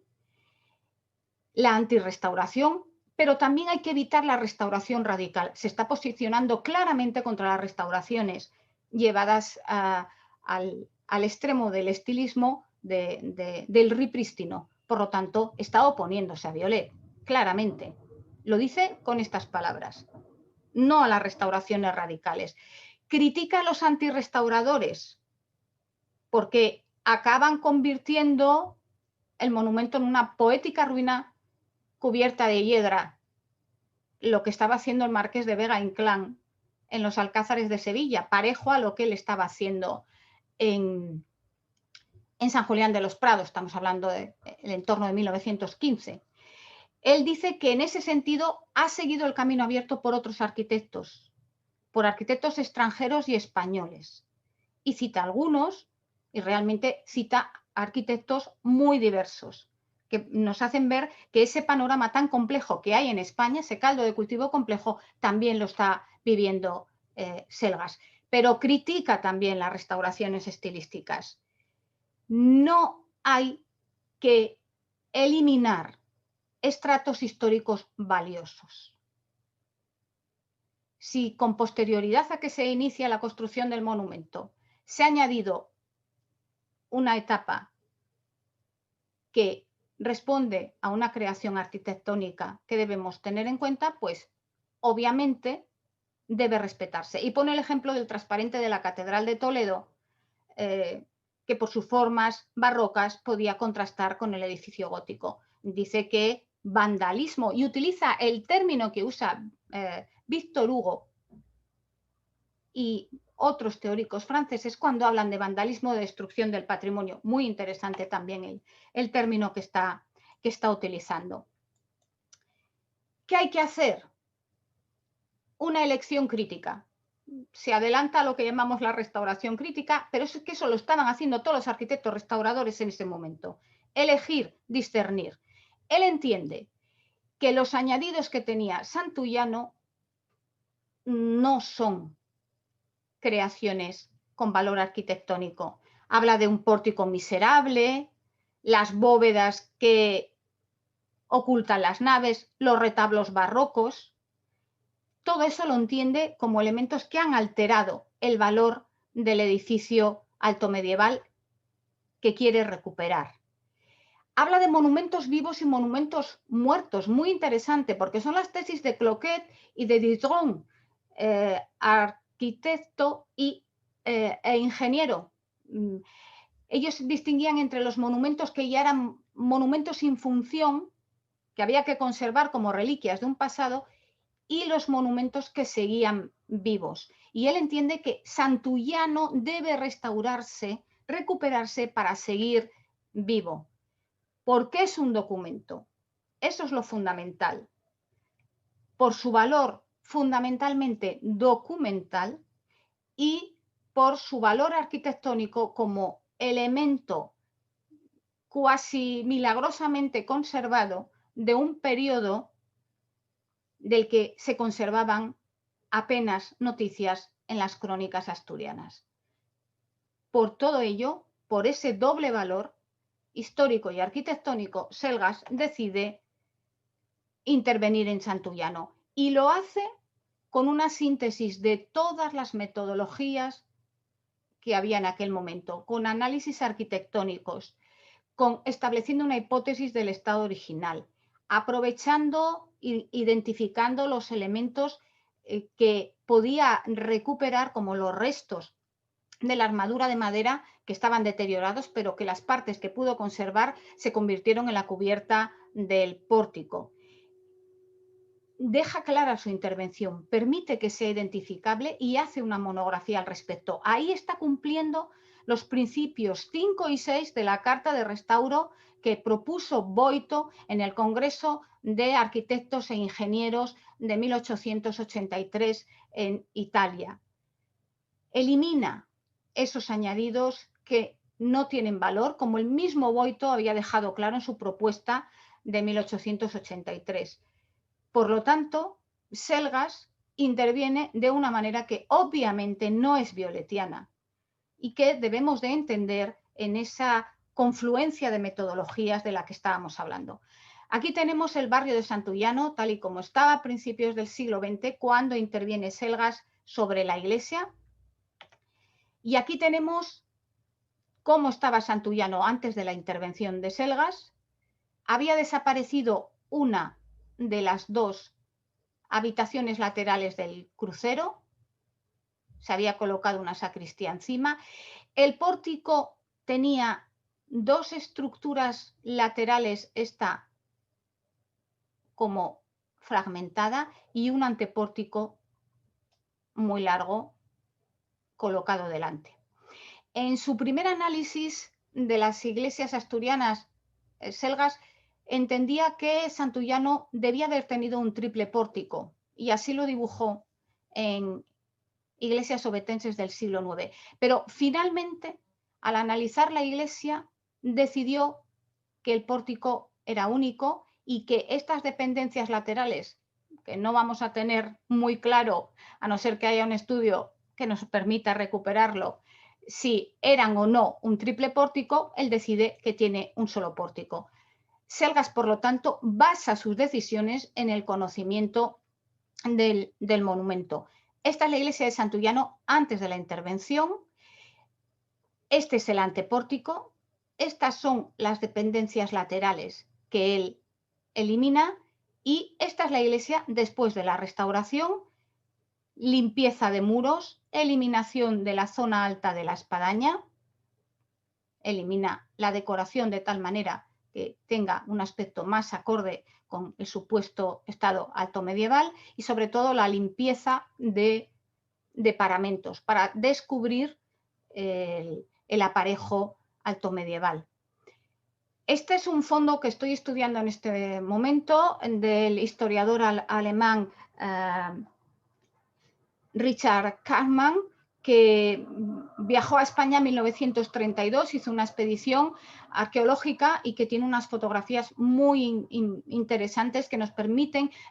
B: la antirrestauración, pero también hay que evitar la restauración radical. Se está posicionando claramente contra las restauraciones llevadas al extremo del estilismo del riprístino. Por lo tanto, está oponiéndose a Viollet, claramente. Lo dice con estas palabras. No a las restauraciones radicales. Critica a los antirrestauradores. porque acaban convirtiendo el monumento en una poética ruina cubierta de hiedra, lo que estaba haciendo el marqués de Vega Inclán en los Alcázares de Sevilla, parejo a lo que él estaba haciendo en San Julián de los Prados, estamos hablando del entorno de 1915. Él dice que en ese sentido ha seguido el camino abierto por otros arquitectos, por arquitectos extranjeros y españoles. Y cita algunos, y realmente cita arquitectos muy diversos, que nos hacen ver que ese panorama tan complejo que hay en España, ese caldo de cultivo complejo, también lo está viviendo Selgas. Pero critica también las restauraciones estilísticas. No hay que eliminar estratos históricos valiosos. Si con posterioridad a que se inicia la construcción del monumento se ha añadido una etapa que responde a una creación arquitectónica que debemos tener en cuenta, pues obviamente debe respetarse. Y pone el ejemplo del transparente de la Catedral de Toledo, que por sus formas barrocas podía contrastar con el edificio gótico. Dice que vandalismo, y utiliza el término que usa Víctor Hugo y otros teóricos franceses cuando hablan de vandalismo, de destrucción del patrimonio. Muy interesante también el término que está utilizando. ¿Qué hay que hacer? Una elección crítica. Se adelanta a lo que llamamos la restauración crítica, pero es que eso lo estaban haciendo todos los arquitectos restauradores en ese momento. Elegir, discernir. Él entiende que los añadidos que tenía Santullano no son creaciones con valor arquitectónico. Habla de un pórtico miserable, las bóvedas que ocultan las naves, los retablos barrocos. Todo eso lo entiende como elementos que han alterado el valor del edificio altomedieval que quiere recuperar. Habla de monumentos vivos y monumentos muertos, muy interesante, porque son las tesis de Cloquet y de Didron, arquitecto e ingeniero. Ellos distinguían entre los monumentos que ya eran monumentos sin función, que había que conservar como reliquias de un pasado, y los monumentos que seguían vivos. Y él entiende que Santullano debe restaurarse, recuperarse para seguir vivo. ¿Por qué es un documento? Eso es lo fundamental. Por su valor fundamentalmente documental y por su valor arquitectónico como elemento cuasi milagrosamente conservado de un periodo del que se conservaban apenas noticias en las crónicas asturianas. Por todo ello, por ese doble valor histórico y arquitectónico, Selgas decide intervenir en Santullano y lo hace con una síntesis de todas las metodologías que había en aquel momento, con análisis arquitectónicos, estableciendo una hipótesis del estado original, aprovechando e identificando los elementos que podía recuperar, como los restos de la armadura de madera que estaban deteriorados, pero que las partes que pudo conservar se convirtieron en la cubierta del pórtico. Deja clara su intervención, permite que sea identificable y hace una monografía al respecto. Ahí está cumpliendo los principios 5 y 6 de la Carta de Restauro que propuso Boito en el Congreso de Arquitectos e Ingenieros de 1883 en Italia. Elimina esos añadidos que no tienen valor, como el mismo Boito había dejado claro en su propuesta de 1883. Por lo tanto, Selgas interviene de una manera que obviamente no es violetiana y que debemos de entender en esa confluencia de metodologías de la que estábamos hablando. Aquí tenemos el barrio de Santullano, tal y como estaba a principios del siglo XX, cuando interviene Selgas sobre la iglesia. Y aquí tenemos cómo estaba Santullano antes de la intervención de Selgas. Había desaparecido una de las dos habitaciones laterales del crucero, se había colocado una sacristía encima. El pórtico tenía dos estructuras laterales, esta como fragmentada, y un antepórtico muy largo colocado delante. En su primer análisis de las iglesias asturianas, Selgas entendía que Santullano debía haber tenido un triple pórtico y así lo dibujó en iglesias obetenses del siglo IX. Pero finalmente, al analizar la iglesia, decidió que el pórtico era único y que estas dependencias laterales, que no vamos a tener muy claro, a no ser que haya un estudio que nos permita recuperarlo, si eran o no un triple pórtico, él decide que tiene un solo pórtico. Selgas, por lo tanto, basa sus decisiones en el conocimiento del monumento. Esta es la iglesia de Santullano antes de la intervención. Este es el antepórtico. Estas son las dependencias laterales que él elimina. Y esta es la iglesia después de la restauración. Limpieza de muros, eliminación de la zona alta de la espadaña. Elimina la decoración de tal manera que tenga un aspecto más acorde con el supuesto estado alto medieval y sobre todo la limpieza de paramentos para descubrir el aparejo alto medieval. Este es un fondo que estoy estudiando en este momento del historiador alemán Richard Kaufmann, que viajó a España en 1932, hizo una expedición arqueológica y que tiene unas fotografías muy interesantes que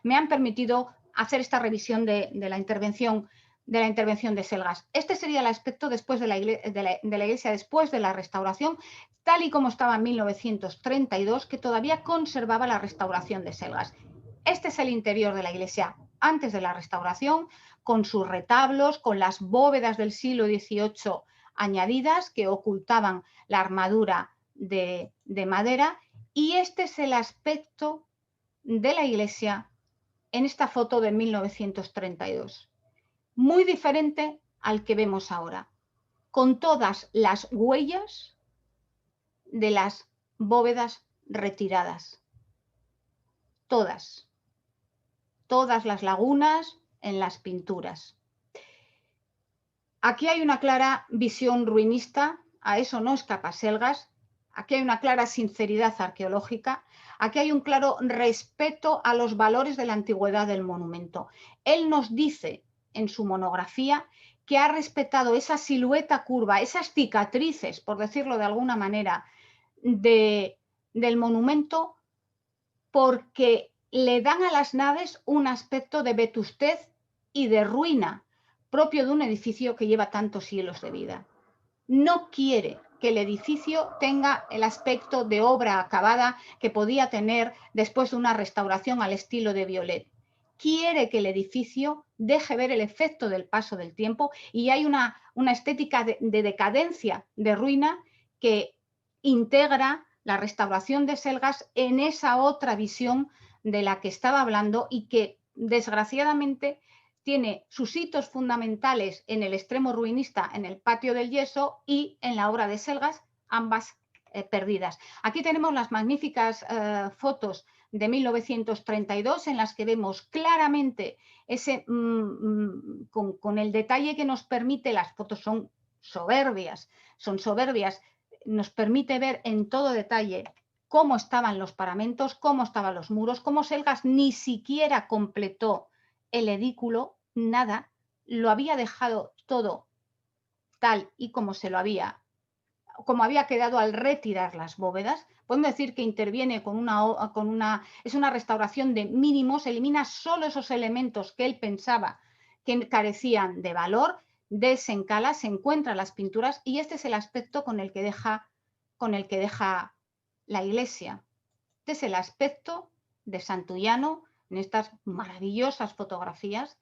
B: me han permitido hacer esta revisión de la intervención de Selgas. Este sería el aspecto después de la iglesia después de la restauración, tal y como estaba en 1932, que todavía conservaba la restauración de Selgas. Este es el interior de la iglesia antes de la restauración, con sus retablos, con las bóvedas del siglo XVIII añadidas que ocultaban la armadura de madera. Y este es el aspecto de la iglesia en esta foto de 1932. Muy diferente al que vemos ahora, con todas las huellas de las bóvedas retiradas. Todas las lagunas en las pinturas. Aquí hay una clara visión ruinista, a eso no escapa Selgas. Aquí hay una clara sinceridad arqueológica. Aquí hay un claro respeto a los valores de la antigüedad del monumento. Él nos dice en su monografía que ha respetado esa silueta curva, esas cicatrices, por decirlo de alguna manera, del monumento, porque le dan a las naves un aspecto de vetustez y de ruina propio de un edificio que lleva tantos siglos de vida. No quiere que el edificio tenga el aspecto de obra acabada que podía tener después de una restauración al estilo de Violet. Quiere que el edificio deje ver el efecto del paso del tiempo y hay una estética de decadencia, de ruina, que integra la restauración de Selgas en esa otra visión de la que estaba hablando y que desgraciadamente tiene sus hitos fundamentales en el extremo ruinista, en el patio del yeso, y en la obra de Selgas, ambas perdidas. Aquí tenemos las magníficas fotos de 1932 en las que vemos claramente ese, con el detalle que nos permite, las fotos son soberbias, nos permite ver en todo detalle cómo estaban los paramentos, cómo estaban los muros, cómo Selgas ni siquiera completó el edículo, nada, lo había dejado todo tal y como como había quedado al retirar las bóvedas. Podemos decir que interviene es una restauración de mínimos, elimina solo esos elementos que él pensaba que carecían de valor, desencala, se encuentra las pinturas y este es el aspecto con el que deja la iglesia. Este es el aspecto de Santullano en estas maravillosas fotografías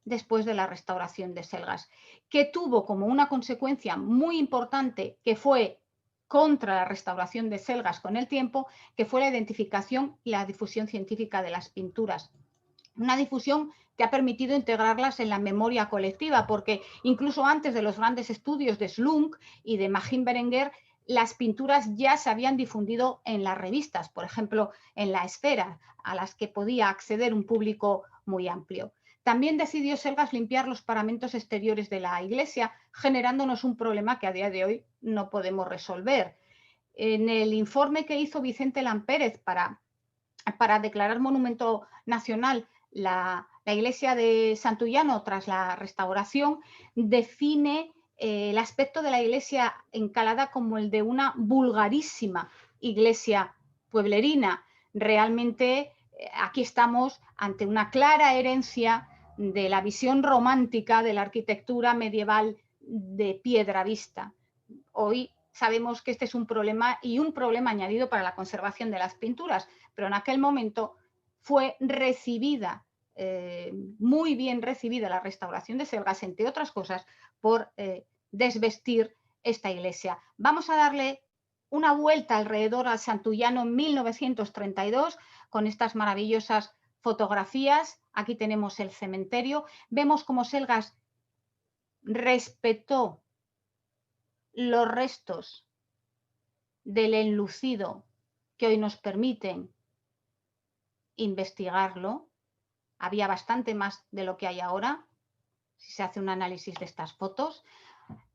B: después de la restauración de Selgas, que tuvo como una consecuencia muy importante, que fue contra la restauración de Selgas con el tiempo, que fue la identificación y la difusión científica de las pinturas. Una difusión que ha permitido integrarlas en la memoria colectiva, porque incluso antes de los grandes estudios de Slunk y de Magín Berenguer, las pinturas ya se habían difundido en las revistas, por ejemplo, en La Esfera, a las que podía acceder un público muy amplio. También decidió Selgas limpiar los paramentos exteriores de la iglesia, generándonos un problema que a día de hoy no podemos resolver. En el informe que hizo Vicente Lampérez para declarar monumento nacional la iglesia de Santullano tras la restauración, define el aspecto de la iglesia encalada como el de una vulgarísima iglesia pueblerina. Realmente aquí estamos ante una clara herencia de la visión romántica de la arquitectura medieval de piedra vista. Hoy sabemos que este es un problema y un problema añadido para la conservación de las pinturas, pero en aquel momento fue recibida, muy bien recibida la restauración de Selgas, entre otras cosas, por desvestir esta iglesia. Vamos a darle una vuelta alrededor al Santullano en 1932 con estas maravillosas fotografías. Aquí tenemos el cementerio. Vemos cómo Selgas respetó los restos del enlucido que hoy nos permiten investigarlo. Había bastante más de lo que hay ahora, si se hace un análisis de estas fotos.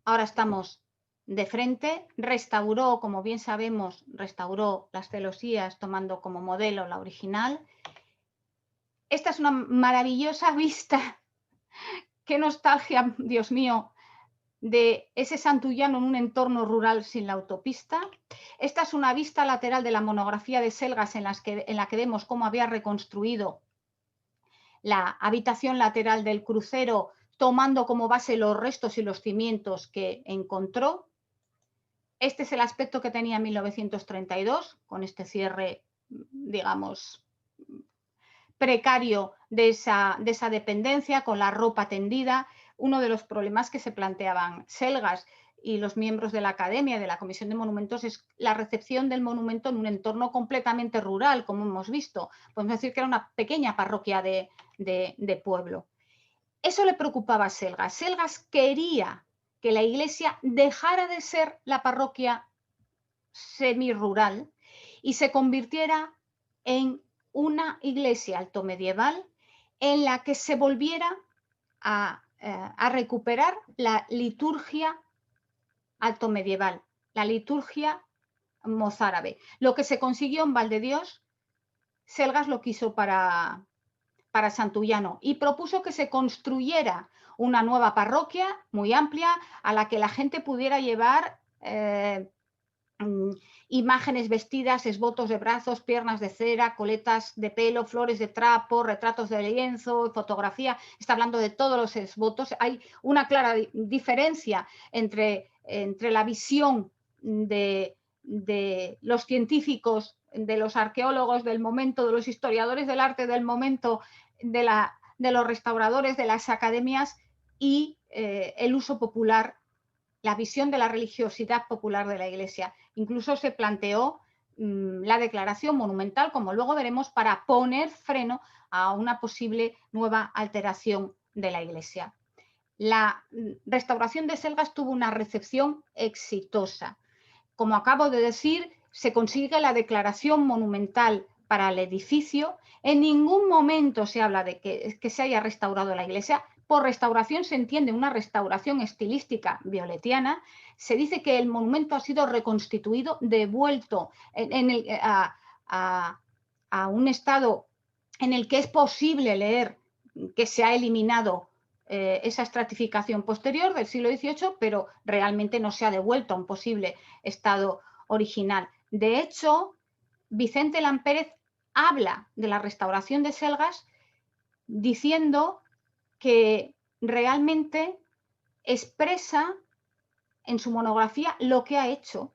B: Ahora estamos de frente. Restauró, como bien sabemos, restauró las celosías tomando como modelo la original. Esta es una maravillosa vista. Qué nostalgia, Dios mío, de ese Santullano en un entorno rural sin la autopista. Esta es una vista lateral de la monografía de Selgas en la que vemos cómo había reconstruido la habitación lateral del crucero, tomando como base los restos y los cimientos que encontró. Este es el aspecto que tenía en 1932, con este cierre, digamos, precario de esa dependencia, con la ropa tendida. Uno de los problemas que se planteaban Selgas y los miembros de la Academia y de la Comisión de Monumentos es la recepción del monumento en un entorno completamente rural, como hemos visto. Podemos decir que era una pequeña parroquia de pueblo. Eso le preocupaba a Selgas. Selgas quería que la iglesia dejara de ser la parroquia semirural y se convirtiera en una iglesia altomedieval en la que se volviera a recuperar la liturgia altomedieval, la liturgia mozárabe. Lo que se consiguió en Valdedios, Selgas lo quiso para Santullano y propuso que se construyera una nueva parroquia muy amplia a la que la gente pudiera llevar imágenes vestidas, esbotos de brazos, piernas de cera, coletas de pelo, flores de trapo, retratos de lienzo, fotografía. Está hablando de todos los esbotos. Hay una clara diferencia entre la visión de los científicos, de los arqueólogos del momento, de los historiadores del arte del momento, de los restauradores, de las academias y el uso popular, la visión de la religiosidad popular de la Iglesia. Incluso se planteó la declaración monumental, como luego veremos, para poner freno a una posible nueva alteración de la Iglesia. La restauración de Selgas tuvo una recepción exitosa. Como acabo de decir, se consigue la declaración monumental para el edificio. En ningún momento se habla de que se haya restaurado la iglesia. Por restauración se entiende una restauración estilística violetiana. Se dice que el monumento ha sido reconstituido, devuelto a un estado en el que es posible leer que se ha eliminado esa estratificación posterior del siglo XVIII, pero realmente no se ha devuelto a un posible estado original. De hecho, Vicente Lampérez habla de la restauración de Selgas diciendo que realmente expresa en su monografía lo que ha hecho,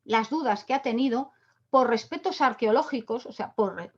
B: las dudas que ha tenido por respetos arqueológicos, o sea, por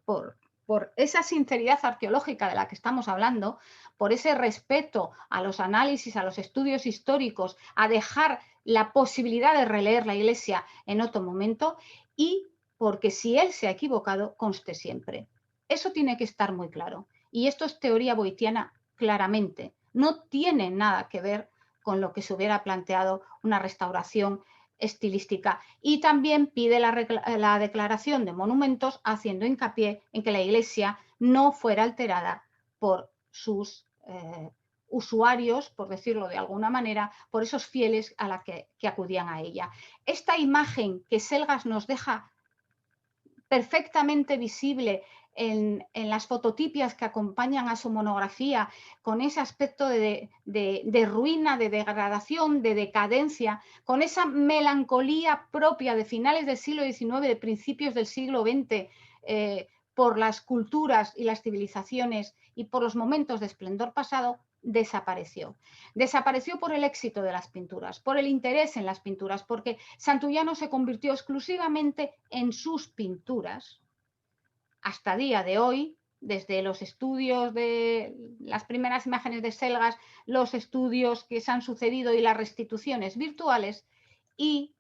B: esa sinceridad arqueológica de la que estamos hablando, por ese respeto a los análisis, a los estudios históricos, a dejar la posibilidad de releer la Iglesia en otro momento y porque si él se ha equivocado, conste siempre. Eso tiene que estar muy claro. Y esto es teoría boitiana claramente. No tiene nada que ver con lo que se hubiera planteado una restauración estilística. Y también pide la declaración de monumentos, haciendo hincapié en que la iglesia no fuera alterada por sus usuarios, por decirlo de alguna manera, por esos fieles a la que acudían a ella. Esta imagen que Selgas nos deja perfectamente visible en las fototipias que acompañan a su monografía, con ese aspecto de ruina, de degradación, de decadencia, con esa melancolía propia de finales del siglo XIX, de principios del siglo XX, por las culturas y las civilizaciones y por los momentos de esplendor pasado, desapareció. Desapareció por el éxito de las pinturas, por el interés en las pinturas, porque Santullano se convirtió exclusivamente en sus pinturas. Hasta día de hoy, desde los estudios de las primeras imágenes de Selgas, los estudios que se han sucedido y las restituciones virtuales, y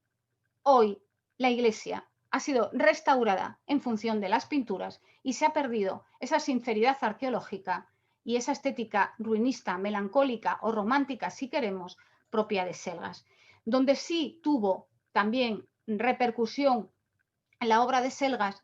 B: hoy la iglesia ha sido restaurada en función de las pinturas y se ha perdido esa sinceridad arqueológica y esa estética ruinista, melancólica o romántica, si queremos, propia de Selgas. Donde sí tuvo también repercusión en la obra de Selgas,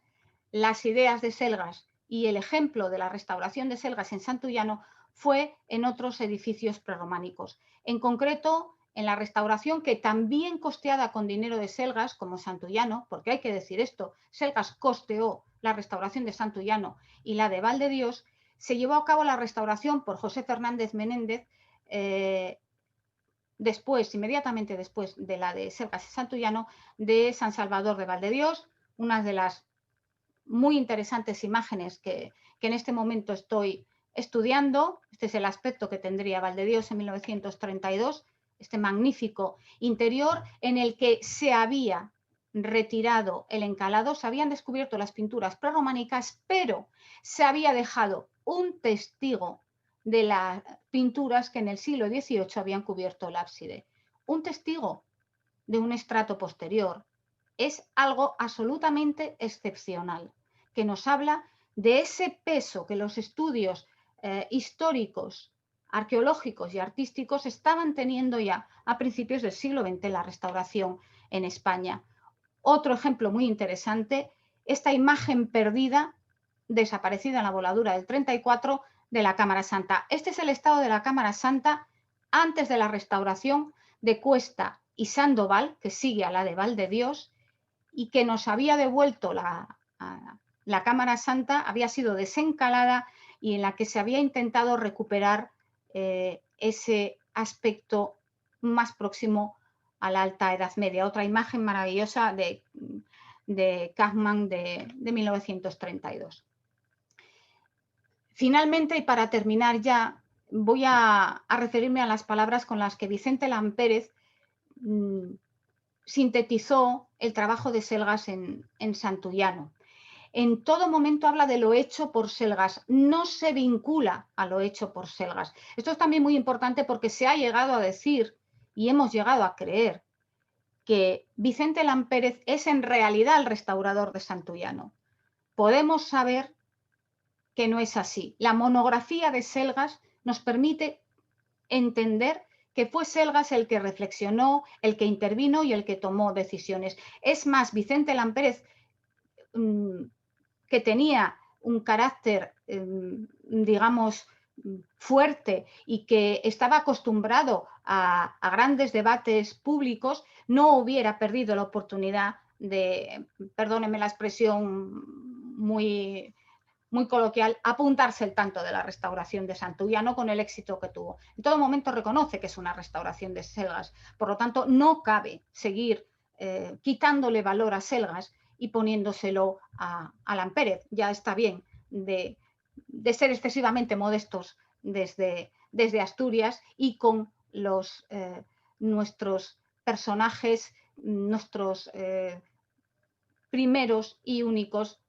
B: las ideas de Selgas y el ejemplo de la restauración de Selgas en Santullano fue en otros edificios prerrománicos. En concreto, en la restauración, que también costeada con dinero de Selgas, como Santullano, porque hay que decir esto, Selgas costeó la restauración de Santullano y la de Valdedios, se llevó a cabo la restauración por José Fernández Menéndez, inmediatamente después de la de Selgas y Santullano, de San Salvador de Valdedios, una de las muy interesantes imágenes que en este momento estoy estudiando. Este es el aspecto que tendría Valdedios en 1932, este magnífico interior en el que se había retirado el encalado, se habían descubierto las pinturas prerrománicas, pero se había dejado un testigo de las pinturas que en el siglo XVIII habían cubierto el ábside. Un testigo de un estrato posterior. Es algo absolutamente excepcional, que nos habla de ese peso que los estudios históricos, arqueológicos y artísticos estaban teniendo ya a principios del siglo XX, la restauración en España. Otro ejemplo muy interesante, esta imagen perdida, desaparecida en la voladura del 34, de la Cámara Santa. Este es el estado de la Cámara Santa antes de la restauración de Cuesta y Sandoval, que sigue a la de Valdedios, y que nos había devuelto la Cámara Santa, había sido desencalada y en la que se había intentado recuperar ese aspecto más próximo a la Alta Edad Media. Otra imagen maravillosa de Kaufmann de 1932. Finalmente, y para terminar ya, voy a referirme a las palabras con las que Vicente Lampérez sintetizó el trabajo de Selgas en Santullano. En todo momento habla de lo hecho por Selgas, no se vincula a lo hecho por Selgas. Esto es también muy importante porque se ha llegado a decir y hemos llegado a creer que Vicente Lampérez es en realidad el restaurador de Santullano. Podemos saber que no es así. La monografía de Selgas nos permite entender que fue Selgas el que reflexionó, el que intervino y el que tomó decisiones. Es más, Vicente Lampérez, que tenía un carácter, digamos, fuerte y que estaba acostumbrado a grandes debates públicos, no hubiera perdido la oportunidad de, perdónenme la expresión muy coloquial, apuntarse el tanto de la restauración de Santullano con el éxito que tuvo. En todo momento reconoce que es una restauración de Selgas, por lo tanto no cabe seguir quitándole valor a Selgas y poniéndoselo a Lampérez. Ya está bien de ser excesivamente modestos desde Asturias y con nuestros personajes, nuestros primeros y únicos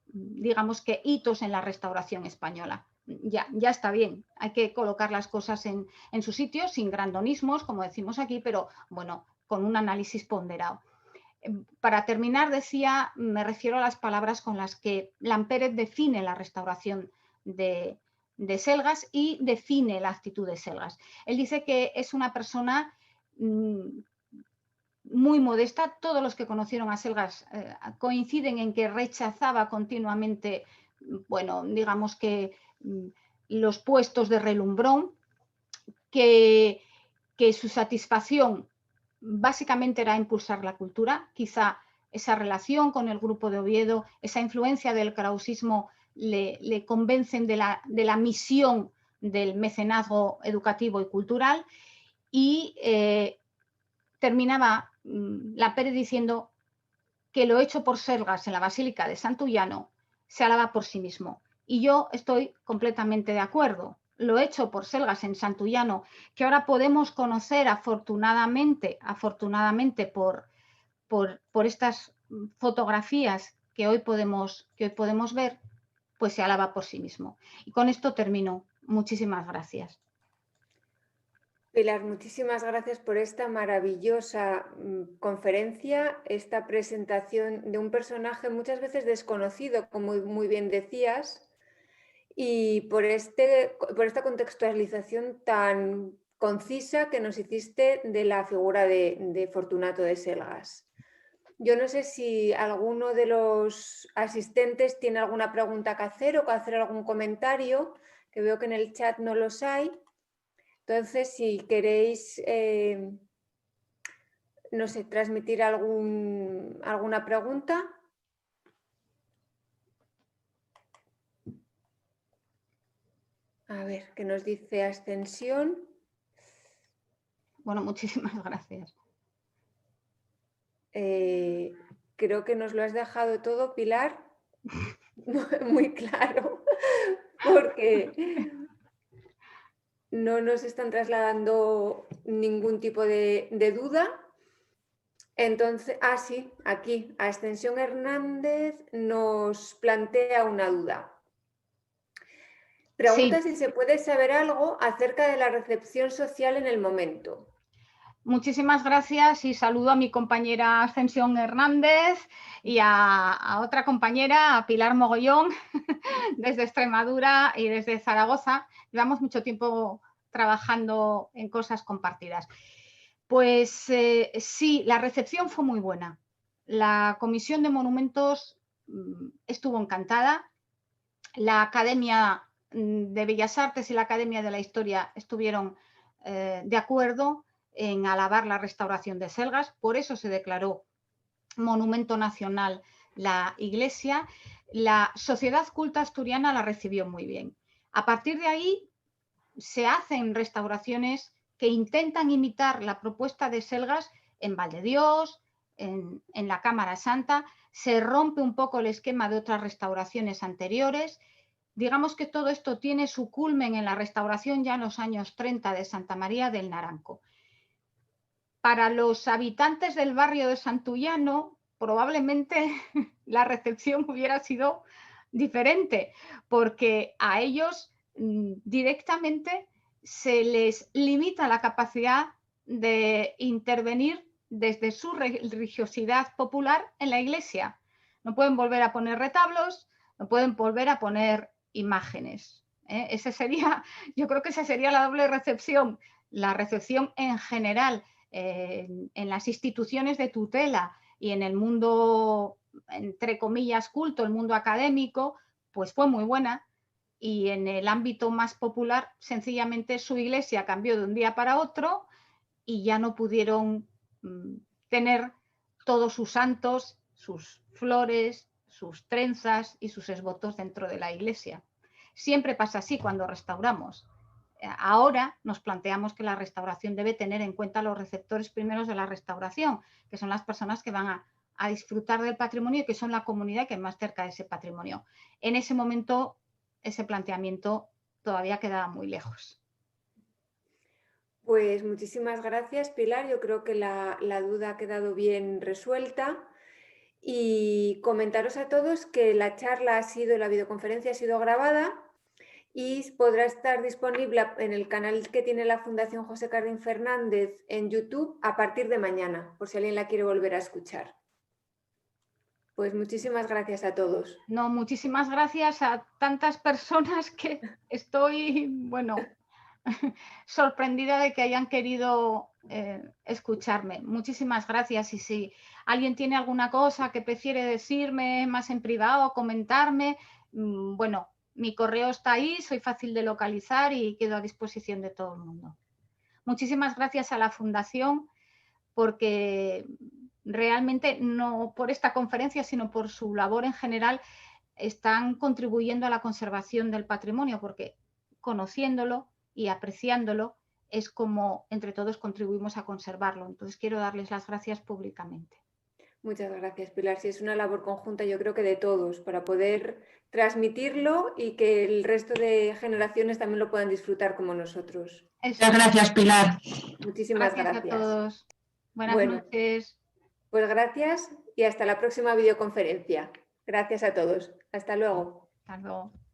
B: digamos que hitos en la restauración española. Ya está bien, hay que colocar las cosas en su sitio, sin grandonismos, como decimos aquí, pero bueno, con un análisis ponderado. Para terminar, decía, me refiero a las palabras con las que Lampérez define la restauración de Selgas y define la actitud de Selgas. Él dice que es una persona muy modesta. Todos los que conocieron a Selgas coinciden en que rechazaba continuamente, bueno, digamos que los puestos de relumbrón, que su satisfacción básicamente era impulsar la cultura. Quizá esa relación con el grupo de Oviedo, esa influencia del krausismo le convencen de la misión del mecenazgo educativo y cultural, y terminaba Lapérez diciendo que lo hecho por Selgas en la Basílica de Santullano se alaba por sí mismo. Y yo estoy completamente de acuerdo. Lo hecho por Selgas en Santullano, que ahora podemos conocer afortunadamente por estas fotografías que hoy podemos ver, pues se alaba por sí mismo. Y con esto termino. Muchísimas gracias.
A: Pilar, muchísimas gracias por esta maravillosa conferencia, esta presentación de un personaje muchas veces desconocido, como muy bien decías, y por esta contextualización tan concisa que nos hiciste de la figura de Fortunato de Selgas. Yo no sé si alguno de los asistentes tiene alguna pregunta que hacer o que hacer algún comentario, que veo que en el chat no los hay. Entonces, si queréis, no sé, transmitir alguna pregunta. A ver, ¿qué nos dice Ascensión?
B: Bueno, muchísimas gracias.
A: Creo que nos lo has dejado todo, Pilar, muy claro, porque no nos están trasladando ningún tipo de duda. Entonces, sí, aquí, Ascensión Hernández nos plantea una duda. Pregunta si se puede saber algo acerca de la recepción social en el momento.
B: Muchísimas gracias y saludo a mi compañera Ascensión Hernández y a otra compañera, a Pilar Mogollón, desde Extremadura y desde Zaragoza. Llevamos mucho tiempo trabajando en cosas compartidas. Pues sí, la recepción fue muy buena. La Comisión de Monumentos estuvo encantada. La Academia de Bellas Artes y la Academia de la Historia estuvieron de acuerdo en alabar la restauración de Selgas. Por eso se declaró Monumento Nacional la iglesia. La Sociedad Culta Asturiana la recibió muy bien. A partir de ahí se hacen restauraciones que intentan imitar la propuesta de Selgas en Valdedios, en la Cámara Santa. Se rompe un poco el esquema de otras restauraciones anteriores. Digamos que todo esto tiene su culmen en la restauración ya en los años 30 de Santa María del Naranco. Para los habitantes del barrio de Santullano, probablemente la recepción hubiera sido diferente, porque a ellos directamente se les limita la capacidad de intervenir desde su religiosidad popular en la iglesia. No pueden volver a poner retablos, no pueden volver a poner imágenes. Yo creo que esa sería la doble recepción. La recepción en general en las instituciones de tutela y en el mundo, entre comillas, culto, el mundo académico, pues fue muy buena. Y en el ámbito más popular, sencillamente su iglesia cambió de un día para otro y ya no pudieron tener todos sus santos, sus flores, sus trenzas y sus esvotos dentro de la iglesia. Siempre pasa así cuando restauramos. Ahora nos planteamos que la restauración debe tener en cuenta los receptores primeros de la restauración, que son las personas que van a disfrutar del patrimonio y que son la comunidad que es más cerca de ese patrimonio. En ese momento, ese planteamiento todavía quedaba muy lejos.
A: Pues muchísimas gracias, Pilar. Yo creo que la duda ha quedado bien resuelta. Y comentaros a todos que la videoconferencia ha sido grabada y podrá estar disponible en el canal que tiene la Fundación José Cardín Fernández en YouTube a partir de mañana, por si alguien la quiere volver a escuchar. Pues muchísimas gracias a todos.
B: No, muchísimas gracias a tantas personas que estoy, bueno, sorprendida de que hayan querido escucharme. Muchísimas gracias. Y si alguien tiene alguna cosa que prefiere decirme más en privado, comentarme, bueno, mi correo está ahí, soy fácil de localizar y quedo a disposición de todo el mundo. Muchísimas gracias a la Fundación porque realmente no por esta conferencia, sino por su labor en general, están contribuyendo a la conservación del patrimonio, porque conociéndolo y apreciándolo es como entre todos contribuimos a conservarlo. Entonces quiero darles las gracias públicamente.
A: Muchas gracias, Pilar. Sí, es una labor conjunta, yo creo que de todos, para poder transmitirlo y que el resto de generaciones también lo puedan disfrutar como nosotros.
C: Muchas gracias, Pilar.
A: Muchísimas
B: Gracias a todos. Buenas noches.
A: Pues gracias y hasta la próxima videoconferencia. Gracias a todos. Hasta luego.
B: Hasta luego.